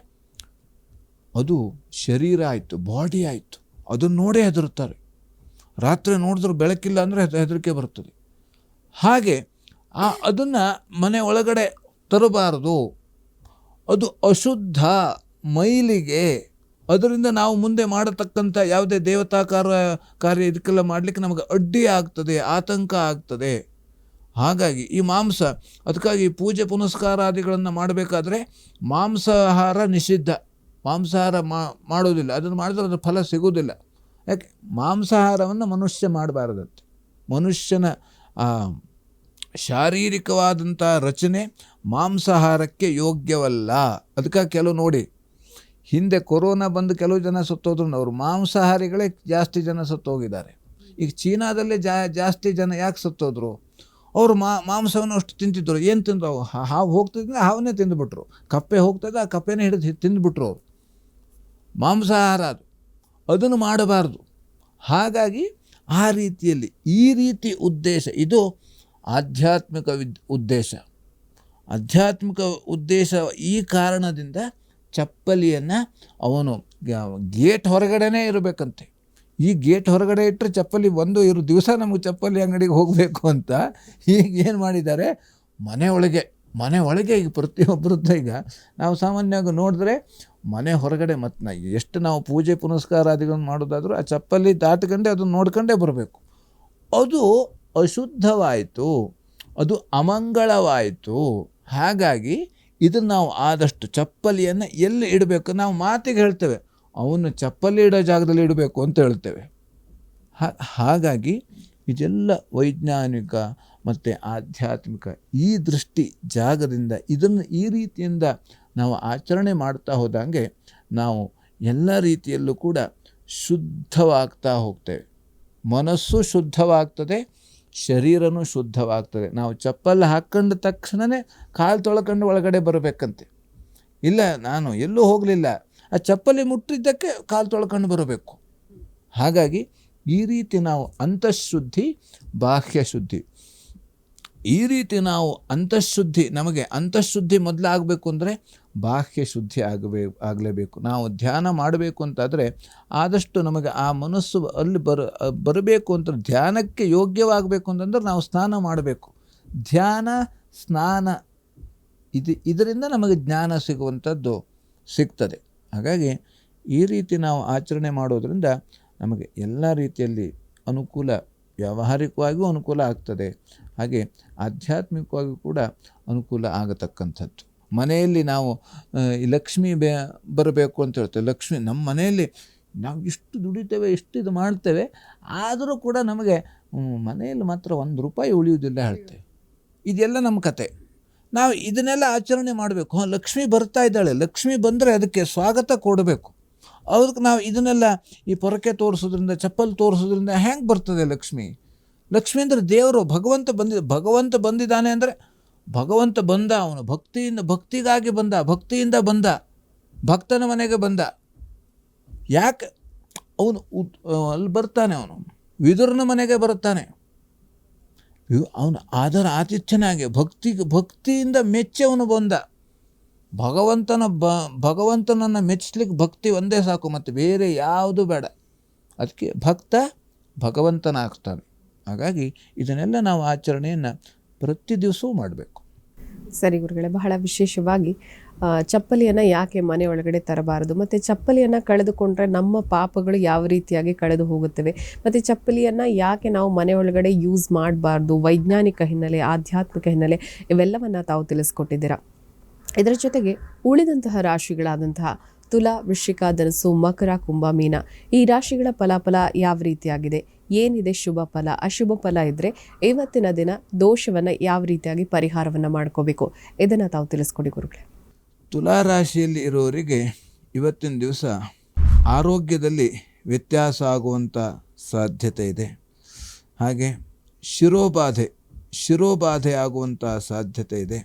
ಅದು ಶರೀರ ಆಯಿತು, ಬಾಡಿ ಆಯಿತು, ಅದನ್ನು ನೋಡೇ ಹೆದರುತ್ತಾರೆ. ರಾತ್ರಿ ನೋಡಿದ್ರೆ ಬೆಳಕಿಲ್ಲ ಅಂದರೆ ಹೆದರಿಕೆ ಬರ್ತದೆ. ಹಾಗೆ ಅದನ್ನು ಮನೆ ಒಳಗಡೆ ತರಬಾರದು, ಅದು ಅಶುದ್ಧ, ಮೈಲಿಗೆ. ಅದರಿಂದ ನಾವು ಮುಂದೆ ಮಾಡತಕ್ಕಂಥ ಯಾವುದೇ ದೇವತಾ ಕಾರ್ಯ ಇದಕ್ಕೆಲ್ಲ ಮಾಡಲಿಕ್ಕೆ ನಮಗೆ ಅಡ್ಡಿ ಆಗ್ತದೆ, ಆತಂಕ ಆಗ್ತದೆ. ಹಾಗಾಗಿ ಈ ಮಾಂಸ, ಅದಕ್ಕಾಗಿ ಪೂಜೆ ಪುನಸ್ಕಾರಾದಿಗಳನ್ನು ಮಾಡಬೇಕಾದ್ರೆ ಮಾಂಸಾಹಾರ ನಿಷಿದ್ಧ. ಮಾಂಸಾಹಾರ ಮಾಡೋದಿಲ್ಲ, ಅದನ್ನು ಮಾಡಿದ್ರೆ ಅದರ ಫಲ ಸಿಗೋದಿಲ್ಲ. ಯಾಕೆ? ಮಾಂಸಾಹಾರವನ್ನು ಮನುಷ್ಯ ಮಾಡಬಾರದಂತೆ. ಮನುಷ್ಯನ ಶಾರೀರಿಕವಾದಂಥ ರಚನೆ ಮಾಂಸಾಹಾರಕ್ಕೆ ಯೋಗ್ಯವಲ್ಲ. ಅದಕ್ಕಾಗಿ ಕೆಲವು ನೋಡಿ, ಹಿಂದೆ ಕೊರೋನಾ ಬಂದು ಕೆಲವು ಜನ ಸತ್ತೋದ್ರು, ಅವರು ಮಾಂಸಾಹಾರಿಗಳೇ ಜಾಸ್ತಿ ಜನ ಸತ್ತೋಗಿದ್ದಾರೆ. ಈಗ ಚೀನಾದಲ್ಲೇ ಜಾಸ್ತಿ ಜನ ಯಾಕೆ ಸತ್ತೋದ್ರು? ಅವರು ಮಾಂಸವನ್ನು ಅಷ್ಟು ತಿಂತಿದ್ರು. ಏನು ತಿಂದ್ರು? ಹಾವು ಹೋಗ್ತಿದ್ರೆ ಹಾವನ್ನೇ ತಿಂದುಬಿಟ್ರು, ಕಪ್ಪೆ ಹೋಗ್ತದೆ ಆ ಕಪ್ಪೆನೇ ಹಿಡಿದು ತಿಂದುಬಿಟ್ರು ಅವರು. ಮಾಂಸಾಹಾರ ಅದನ್ನು ಮಾಡಬಾರ್ದು. ಹಾಗಾಗಿ ಆ ರೀತಿಯಲ್ಲಿ ಈ ರೀತಿ ಉದ್ದೇಶ, ಇದು ಆಧ್ಯಾತ್ಮಿಕ ಉದ್ದೇಶ. ಈ ಕಾರಣದಿಂದ ಚಪ್ಪಲಿಯನ್ನು ಅವನು ಗೇಟ್ ಹೊರಗಡೆನೇ ಇರಬೇಕಂತೆ. ಈ ಗೇಟ್ ಹೊರಗಡೆ ಇಟ್ಟರೆ ಚಪ್ಪಲಿ ದಿವಸ ನಮಗೆ ಚಪ್ಪಲಿ ಅಂಗಡಿಗೆ ಹೋಗಬೇಕು ಅಂತ ಈಗ ಏನು ಮಾಡಿದ್ದಾರೆ, ಮನೆ ಒಳಗೆ ಈಗ ಪ್ರತಿಯೊಬ್ಬರದ್ದು ಈಗ ನಾವು ಸಾಮಾನ್ಯವಾಗಿ ನೋಡಿದ್ರೆ ಮನೆ ಹೊರಗಡೆ ಎಷ್ಟು ನಾವು ಪೂಜೆ ಪುನಸ್ಕಾರಾದಿಗಳನ್ನು ಮಾಡೋದಾದರೂ ಆ ಚಪ್ಪಲಿ ದಾಟ್ಕೊಂಡೆ ಅದನ್ನು ನೋಡ್ಕೊಂಡೇ ಬರಬೇಕು. ಅದು ಅಶುದ್ಧವಾಯಿತು, ಅದು ಅಮಂಗಳವಾಯಿತು. ಹಾಗಾಗಿ ಇದನ್ನು ನಾವು ಆದಷ್ಟು ಚಪ್ಪಲಿಯನ್ನು ಎಲ್ಲಿ ಇಡಬೇಕು, ನಾವು ಮಾತಿಗೆ ಹೇಳ್ತೇವೆ, ಅವನು ಚಪ್ಪಲಿ ಇಡೋ ಜಾಗದಲ್ಲಿ ಇಡಬೇಕು ಅಂತ ಹೇಳ್ತೇವೆ. ಹಾಗಾಗಿ ಇದೆಲ್ಲ ವೈಜ್ಞಾನಿಕ ಮತ್ತು ಆಧ್ಯಾತ್ಮಿಕ ಈ ದೃಷ್ಟಿ ಜಾಗದಿಂದ ಇದನ್ನು ಈ ರೀತಿಯಿಂದ ನಾವು ಆಚರಣೆ ಮಾಡ್ತಾ ಹೋದಂಗೆ ನಾವು ಎಲ್ಲ ರೀತಿಯಲ್ಲೂ ಕೂಡ ಶುದ್ಧವಾಗ್ತಾ ಹೋಗ್ತೇವೆ. ಮನಸ್ಸು ಶುದ್ಧವಾಗ್ತದೆ, ಶರೀರನೂ ಶುದ್ಧವಾಗ್ತದೆ. ನಾವು ಚಪ್ಪಲಿ ಹಾಕ್ಕೊಂಡ ತಕ್ಷಣವೇ ಕಾಲು ತೊಳ್ಕೊಂಡು ಒಳಗಡೆ ಬರಬೇಕಂತೆ. ಇಲ್ಲ, ನಾನು ಎಲ್ಲೂ ಹೋಗಲಿಲ್ಲ, ಆ ಚಪ್ಪಲಿ ಮುಟ್ಟಿದ್ದಕ್ಕೆ ಕಾಲು ತೊಳ್ಕೊಂಡು ಬರಬೇಕು. ಹಾಗಾಗಿ ಈ ರೀತಿ ನಾವು ಅಂತಃಶುದ್ಧಿ, ಬಾಹ್ಯ ಶುದ್ಧಿ, ಈ ರೀತಿ ನಾವು ನಮಗೆ ಅಂತಃಶುದ್ಧಿ ಮೊದಲಾಗಬೇಕು ಅಂದರೆ ಬಾಹ್ಯ ಶುದ್ಧಿ ಆಗಲೇಬೇಕು. ನಾವು ಧ್ಯಾನ ಮಾಡಬೇಕು ಅಂತಾದರೆ ಆದಷ್ಟು ನಮಗೆ ಆ ಮನಸ್ಸು ಅಲ್ಲಿ ಬರಬೇಕು ಅಂತ, ಧ್ಯಾನಕ್ಕೆ ಯೋಗ್ಯವಾಗಬೇಕು ಅಂತಂದ್ರೆ ನಾವು ಸ್ನಾನ ಮಾಡಬೇಕು. ಧ್ಯಾನ ಸ್ನಾನ ಇದರಿಂದ ನಮಗೆ ಜ್ಞಾನ ಸಿಗುವಂಥದ್ದು ಸಿಗ್ತದೆ. ಹಾಗಾಗಿ ಈ ರೀತಿ ನಾವು ಆಚರಣೆ ಮಾಡೋದರಿಂದ ನಮಗೆ ಎಲ್ಲ ರೀತಿಯಲ್ಲಿ ಅನುಕೂಲ, ವ್ಯಾವಹಾರಿಕವಾಗಿಯೂ ಅನುಕೂಲ ಆಗ್ತದೆ, ಹಾಗೆ ಆಧ್ಯಾತ್ಮಿಕವಾಗಿ ಕೂಡ ಅನುಕೂಲ ಆಗತಕ್ಕಂಥದ್ದು. ಮನೆಯಲ್ಲಿ ನಾವು ಈ ಲಕ್ಷ್ಮಿ ಬರಬೇಕು ಅಂತ ಹೇಳ್ತೇವೆ. ಲಕ್ಷ್ಮಿ ನಮ್ಮ ಮನೆಯಲ್ಲಿ ನಾವು ಇಷ್ಟು ದುಡಿತೇವೆ, ಇಷ್ಟು ಇದು ಮಾಡ್ತೇವೆ, ಆದರೂ ಕೂಡ ನಮಗೆ ಮನೆಯಲ್ಲಿ ಮಾತ್ರ ₹1 ಉಳಿಯುವುದಿಲ್ಲ ಹೇಳ್ತೇವೆ. ಇದೆಲ್ಲ ನಮ್ಮ ಕತೆ. ನಾವು ಇದನ್ನೆಲ್ಲ ಆಚರಣೆ ಮಾಡಬೇಕು. ಲಕ್ಷ್ಮಿ ಬರ್ತಾ ಇದ್ದಾಳೆ, ಲಕ್ಷ್ಮಿ ಬಂದರೆ ಅದಕ್ಕೆ ಸ್ವಾಗತ ಕೊಡಬೇಕು. ಅದಕ್ಕೆ ನಾವು ಇದನ್ನೆಲ್ಲ ಈ ಪೊರಕೆ ತೋರಿಸೋದ್ರಿಂದ, ಚಪ್ಪಲ್ ತೋರಿಸೋದ್ರಿಂದ ಹೆಂಗೆ ಬರ್ತದೆ ಲಕ್ಷ್ಮಿ? ಲಕ್ಷ್ಮಿ ಅಂದರೆ ದೇವರು, ಭಗವಂತ ಬಂದಿದ್ದಾನೆ ಅಂದರೆ ಭಗವಂತ ಬಂದ, ಅವನು ಭಕ್ತಿಗಾಗಿ ಬಂದ, ಭಕ್ತಿಯಿಂದ ಬಂದ, ಭಕ್ತನ ಮನೆಗೆ ಬಂದ. ಯಾಕೆ ಅವನು ಅಲ್ಲಿ ಬರ್ತಾನೆ? ಅವನು ವಿದುರನ ಮನೆಗೆ ಬರುತ್ತಾನೆ. ಅವನು ಆದರ ಆತಿಥ್ಯನಾಗಿ ಭಕ್ತಿಯಿಂದ ಮೆಚ್ಚಿ ಅವನು ಬಂದ. ಭಗವಂತನನ್ನು ಮೆಚ್ಚಲಿಕ್ಕೆ ಭಕ್ತಿ ಒಂದೇ ಸಾಕು, ಮತ್ತು ಬೇರೆ ಯಾವುದು ಬೇಡ. ಅದಕ್ಕೆ ಭಕ್ತ ಭಗವಂತನಾಗ್ತಾನೆ. ಹಾಗಾಗಿ ಇದನ್ನೆಲ್ಲ ನಾವು ಆಚರಣೆಯನ್ನು ಪ್ರತಿ ದಿವಸವೂ ಮಾಡಬೇಕು. ಸರಿ ಗುರುಗಳೇ, ಬಹಳ ವಿಶೇಷವಾಗಿ ಚಪ್ಪಲಿಯನ್ನು ಯಾಕೆ ಮನೆ ಒಳಗಡೆ ತರಬಾರದು, ಮತ್ತು ಚಪ್ಪಲಿಯನ್ನು ಕಳೆದುಕೊಂಡ್ರೆ ನಮ್ಮ ಪಾಪಗಳು ಯಾವ ರೀತಿಯಾಗಿ ಕಳೆದು ಹೋಗುತ್ತವೆ, ಮತ್ತು ಚಪ್ಪಲಿಯನ್ನು ಯಾಕೆ ನಾವು ಮನೆ ಒಳಗಡೆ ಯೂಸ್ ಮಾಡಬಾರ್ದು, ವೈಜ್ಞಾನಿಕ ಹಿನ್ನೆಲೆ, ಆಧ್ಯಾತ್ಮಿಕ ಹಿನ್ನೆಲೆ, ಇವೆಲ್ಲವನ್ನು ತಾವು ತಿಳಿಸ್ಕೊಟ್ಟಿದ್ದೀರಾ. ಇದರ ಜೊತೆಗೆ ಉಳಿದಂತಹ ರಾಶಿಗಳಾದಂತಹ ತುಲಾ, ವೃಶ್ಚಿಕ, ಧನಸ್ಸು, ಮಕರ, ಕುಂಭ, ಮೀನ ಈ ರಾಶಿಗಳ ಫಲಾಫಲ ಯಾವ ರೀತಿಯಾಗಿದೆ, ಏನಿದೆ ಶುಭ ಫಲ, ಅಶುಭ ಫಲ ಇದ್ದರೆ ಇವತ್ತಿನ ದಿನ ದೋಷವನ್ನು ಯಾವ ರೀತಿಯಾಗಿ ಪರಿಹಾರವನ್ನು ಮಾಡ್ಕೋಬೇಕು, ಇದನ್ನು ತಾವು ತಿಳಿಸ್ಕೊಡಿ ಗುರುಗಳೇ. ತುಲಾ ರಾಶಿಯಲ್ಲಿ ಇರೋರಿಗೆ ಇವತ್ತಿನ ದಿವಸ ಆರೋಗ್ಯದಲ್ಲಿ ವ್ಯತ್ಯಾಸ ಆಗುವಂಥ ಸಾಧ್ಯತೆ ಇದೆ. ಹಾಗೆ ಶಿರೋಬಾಧೆ ಆಗುವಂಥ ಸಾಧ್ಯತೆ ಇದೆ.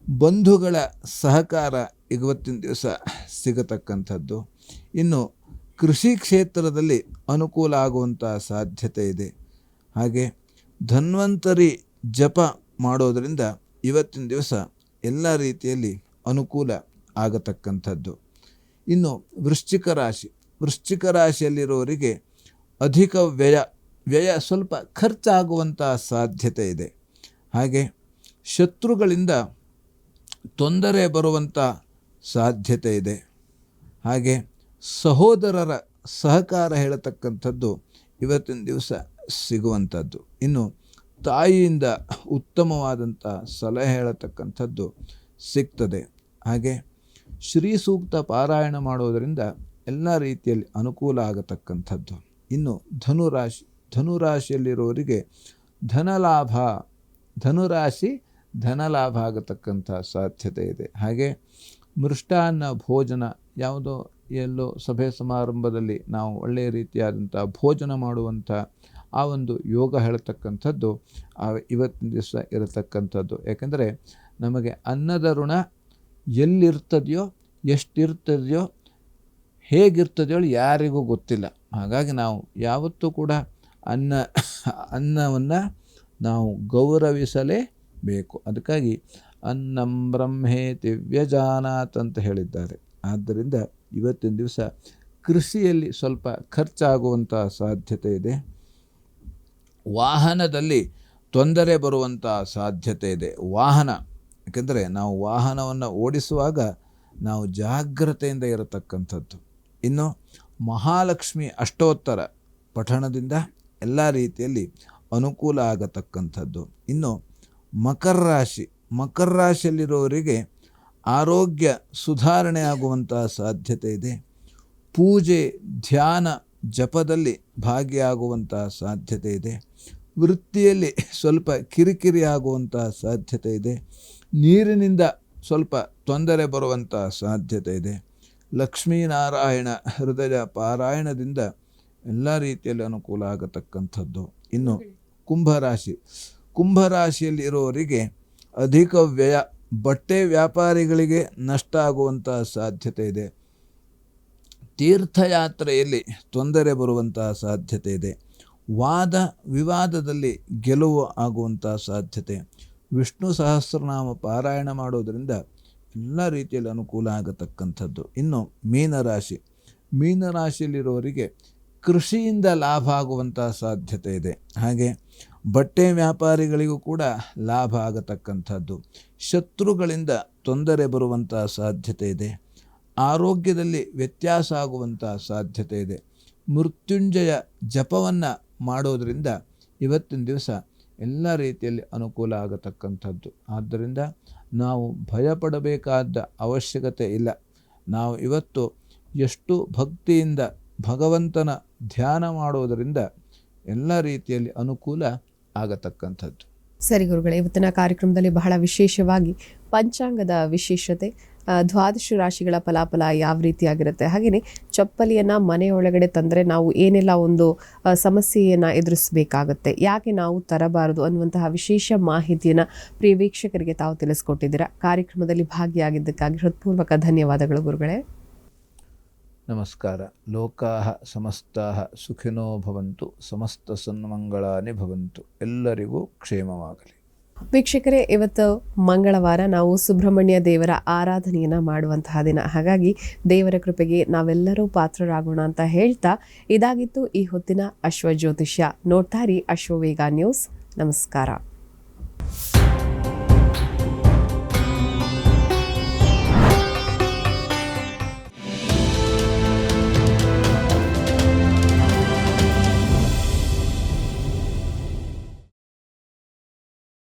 ಬಂಧುಗಳ ಸಹಕಾರ ಇವತ್ತಿನ ದಿವಸ ಸಿಗತಕ್ಕಂಥದ್ದು. ಇನ್ನು ಕೃಷಿ ಕ್ಷೇತ್ರದಲ್ಲಿ ಅನುಕೂಲ ಆಗುವಂಥ ಸಾಧ್ಯತೆ ಇದೆ. ಹಾಗೆ ಧನ್ವಂತರಿ ಜಪ ಮಾಡೋದರಿಂದ ಇವತ್ತಿನ ದಿವಸ ಎಲ್ಲ ರೀತಿಯಲ್ಲಿ ಅನುಕೂಲ ಆಗತಕ್ಕಂಥದ್ದು. ಇನ್ನು ವೃಶ್ಚಿಕ ರಾಶಿಯಲ್ಲಿರೋರಿಗೆ ಅಧಿಕ ವ್ಯಯ ಸ್ವಲ್ಪ ಖರ್ಚಾಗುವಂಥ ಸಾಧ್ಯತೆ ಇದೆ. ಹಾಗೆ ಶತ್ರುಗಳಿಂದ ತೊಂದರೆ ಬರುವಂಥ ಸಾಧ್ಯತೆ ಇದೆ. ಹಾಗೆ ಸಹೋದರರ ಸಹಕಾರ ಹೇಳತಕ್ಕಂಥದ್ದು ಇವತ್ತಿನ ದಿವಸ ಸಿಗುವಂಥದ್ದು. ಇನ್ನು ತಾಯಿಯಿಂದ ಉತ್ತಮವಾದಂಥ ಸಲಹೆ ಹೇಳತಕ್ಕಂಥದ್ದು ಸಿಗ್ತದೆ. ಹಾಗೆ ಶ್ರೀ ಸೂಕ್ತ ಪಾರಾಯಣ ಮಾಡೋದರಿಂದ ಎಲ್ಲ ರೀತಿಯಲ್ಲಿ ಅನುಕೂಲ ಆಗತಕ್ಕಂಥದ್ದು. ಇನ್ನು ಧನುರಾಶಿಯಲ್ಲಿರೋರಿಗೆ ಧನಲಾಭ ಆಗತಕ್ಕಂಥ ಸಾಧ್ಯತೆ ಇದೆ. ಹಾಗೆ ಮೃಷ್ಟಾನ್ನ ಭೋಜನ, ಯಾವುದೋ ಎಲ್ಲೋ ಸಭೆ ಸಮಾರಂಭದಲ್ಲಿ ನಾವು ಒಳ್ಳೆಯ ರೀತಿಯಾದಂಥ ಭೋಜನ ಮಾಡುವಂಥ ಆ ಒಂದು ಯೋಗ ಹೇಳ್ತಕ್ಕಂಥದ್ದು ಇವತ್ತಿನ ದಿವಸ ಇರತಕ್ಕಂಥದ್ದು. ಯಾಕೆಂದರೆ ನಮಗೆ ಅನ್ನದ ಋಣ ಎಲ್ಲಿರ್ತದೆಯೋ, ಎಷ್ಟಿರ್ತದೆಯೋ, ಹೇಗಿರ್ತದೆಯೋ ಯಾರಿಗೂ ಗೊತ್ತಿಲ್ಲ. ಹಾಗಾಗಿ ನಾವು ಯಾವತ್ತೂ ಕೂಡ ಅನ್ನವನ್ನು ನಾವು ಗೌರವಿಸಲೇಬೇಕು. ಅದಕ್ಕಾಗಿ ಅನ್ನಂ ಬ್ರಹ್ಮೇತಿ ವ್ಯಜಾನಾತ್ ಅಂತ ಹೇಳಿದ್ದಾರೆ. ಆದ್ದರಿಂದ ಇವತ್ತಿನ ದಿವಸ ಕೃಷಿಯಲ್ಲಿ ಸ್ವಲ್ಪ ಖರ್ಚಾಗುವಂಥ ಸಾಧ್ಯತೆ ಇದೆ. ವಾಹನದಲ್ಲಿ ತೊಂದರೆ ಬರುವಂಥ ಸಾಧ್ಯತೆ ಇದೆ. ಯಾಕೆಂದರೆ ನಾವು ವಾಹನವನ್ನು ಓಡಿಸುವಾಗ ನಾವು ಜಾಗ್ರತೆಯಿಂದ ಇರತಕ್ಕಂಥದ್ದು. ಇನ್ನು ಮಹಾಲಕ್ಷ್ಮಿ ಅಷ್ಟೋತ್ತರ ಪಠಣದಿಂದ ಎಲ್ಲ ರೀತಿಯಲ್ಲಿ ಅನುಕೂಲ ಆಗತಕ್ಕಂಥದ್ದು. ಇನ್ನು ಮಕರ ರಾಶಿಯಲ್ಲಿರೋರಿಗೆ ಆರೋಗ್ಯ ಸುಧಾರಣೆ ಆಗುವಂಥ ಸಾಧ್ಯತೆ ಇದೆ. ಪೂಜೆ, ಧ್ಯಾನ, ಜಪದಲ್ಲಿ ಭಾಗಿಯಾಗುವಂಥ ಸಾಧ್ಯತೆ ಇದೆ. ವೃತ್ತಿಯಲ್ಲಿ ಸ್ವಲ್ಪ ಕಿರಿಕಿರಿ ಆಗುವಂಥ ಸಾಧ್ಯತೆ ಇದೆ. ನೀರಿನಿಂದ ಸ್ವಲ್ಪ ತೊಂದರೆ ಬರುವಂಥ ಸಾಧ್ಯತೆ ಇದೆ. ಲಕ್ಷ್ಮೀನಾರಾಯಣ ಹೃದಯ ಪಾರಾಯಣದಿಂದ ಎಲ್ಲ ರೀತಿಯಲ್ಲಿ ಅನುಕೂಲ ಆಗತಕ್ಕಂಥದ್ದು. ಇನ್ನು ಕುಂಭರಾಶಿಯಲ್ಲಿ ಇರೋರಿಗೆ ಅಧಿಕ ವ್ಯಯ, ಬಟ್ಟೆ ವ್ಯಾಪಾರಿಗಳಿಗೆ ನಷ್ಟ ಆಗುವಂಥ ಸಾಧ್ಯತೆ ಇದೆ. ತೀರ್ಥಯಾತ್ರೆಯಲ್ಲಿ ತೊಂದರೆ ಬರುವಂಥ ಸಾಧ್ಯತೆ ಇದೆ. ವಾದ ವಿವಾದದಲ್ಲಿ ಗೆಲುವು ಆಗುವಂಥ ಸಾಧ್ಯತೆ. ವಿಷ್ಣು ಸಹಸ್ರನಾಮ ಪಾರಾಯಣ ಮಾಡೋದರಿಂದ ಎಲ್ಲ ರೀತಿಯಲ್ಲಿ ಅನುಕೂಲ ಆಗತಕ್ಕಂಥದ್ದು. ಇನ್ನು ಮೀನರಾಶಿಯಲ್ಲಿರುವವರಿಗೆ ಕೃಷಿಯಿಂದ ಲಾಭ ಆಗುವಂಥ ಸಾಧ್ಯತೆ ಇದೆ. ಹಾಗೆ ಬಟ್ಟೆ ವ್ಯಾಪಾರಿಗಳಿಗೂ ಕೂಡ ಲಾಭ ಆಗತಕ್ಕಂಥದ್ದು. ಶತ್ರುಗಳಿಂದ ತೊಂದರೆ ಬರುವಂಥ ಸಾಧ್ಯತೆ ಇದೆ. ಆರೋಗ್ಯದಲ್ಲಿ ವ್ಯತ್ಯಾಸ ಆಗುವಂಥ ಸಾಧ್ಯತೆ ಇದೆ. ಮೃತ್ಯುಂಜಯ ಜಪವನ್ನು ಮಾಡೋದರಿಂದ ಇವತ್ತಿನ ದಿವಸ ಎಲ್ಲ ರೀತಿಯಲ್ಲಿ ಅನುಕೂಲ ಆಗತಕ್ಕಂಥದ್ದು. ಆದ್ದರಿಂದ ನಾವು ಭಯಪಡಬೇಕಾದ ಅವಶ್ಯಕತೆ ಇಲ್ಲ. ನಾವು ಇವತ್ತು ಎಷ್ಟು ಭಕ್ತಿಯಿಂದ ಭಗವಂತನ ಧ್ಯಾನ ಮಾಡೋದರಿಂದ ಎಲ್ಲ ರೀತಿಯಲ್ಲಿ ಅನುಕೂಲ ಆಗತಕ್ಕಂಥದ್ದು. ಸರಿ ಗುರುಗಳೇ, ಇವತ್ತಿನ ಕಾರ್ಯಕ್ರಮದಲ್ಲಿ ಬಹಳ ವಿಶೇಷವಾಗಿ ಪಂಚಾಂಗದ ವಿಶೇಷತೆ, ದ್ವಾದಶ ರಾಶಿಗಳ ಫಲಾಫಲ ಯಾವ ರೀತಿಯಾಗಿರುತ್ತೆ, ಹಾಗೆಯೇ ಚಪ್ಪಲಿಯನ್ನು ಮನೆಯೊಳಗಡೆ ತಂದರೆ ನಾವು ಏನೆಲ್ಲ ಒಂದು ಸಮಸ್ಯೆಯನ್ನು ಎದುರಿಸಬೇಕಾಗುತ್ತೆ, ಯಾಕೆ ನಾವು ತರಬಾರದು ಅನ್ನುವಂತಹ ವಿಶೇಷ ಮಾಹಿತಿಯನ್ನು ಪ್ರಿಯ ವೀಕ್ಷಕರಿಗೆ ತಾವು ತಿಳಿಸ್ಕೊಟ್ಟಿದ್ದೀರಾ. ಕಾರ್ಯಕ್ರಮದಲ್ಲಿ ಭಾಗಿಯಾಗಿದ್ದಕ್ಕಾಗಿ ಹೃತ್ಪೂರ್ವಕ ಧನ್ಯವಾದಗಳು ಗುರುಗಳೇ. ನಮಸ್ಕಾರ. ಲೋಕಾಃ ಸಮಸ್ತಾಃ ಸುಖಿನೋ ಭವಂತು, ಸಮಸ್ತ ಸನ್ಮಂಗಳಾನಿ ಭವಂತು. ಎಲ್ಲರಿಗೂ ಕ್ಷೇಮವಾಗಲಿ. ವೀಕ್ಷಕರೇ, ಇವತ್ತು ಮಂಗಳವಾರ, ನಾವು ಸುಬ್ರಹ್ಮಣ್ಯ ದೇವರ ಆರಾಧನೆಯನ್ನು ಮಾಡುವಂತಹ ದಿನ. ಹಾಗಾಗಿ ದೇವರ ಕೃಪೆಗೆ ನಾವೆಲ್ಲರೂ ಪಾತ್ರರಾಗೋಣ ಅಂತ ಹೇಳ್ತಾ, ಇದಾಗಿತ್ತು ಈ ಹೊತ್ತಿನ ಅಶ್ವಜ್ಯೋತಿಷ್ಯ. ನೋಡ್ತಾ ಇರಿ ಅಶ್ವವೇಗ ನ್ಯೂಸ್. ನಮಸ್ಕಾರ.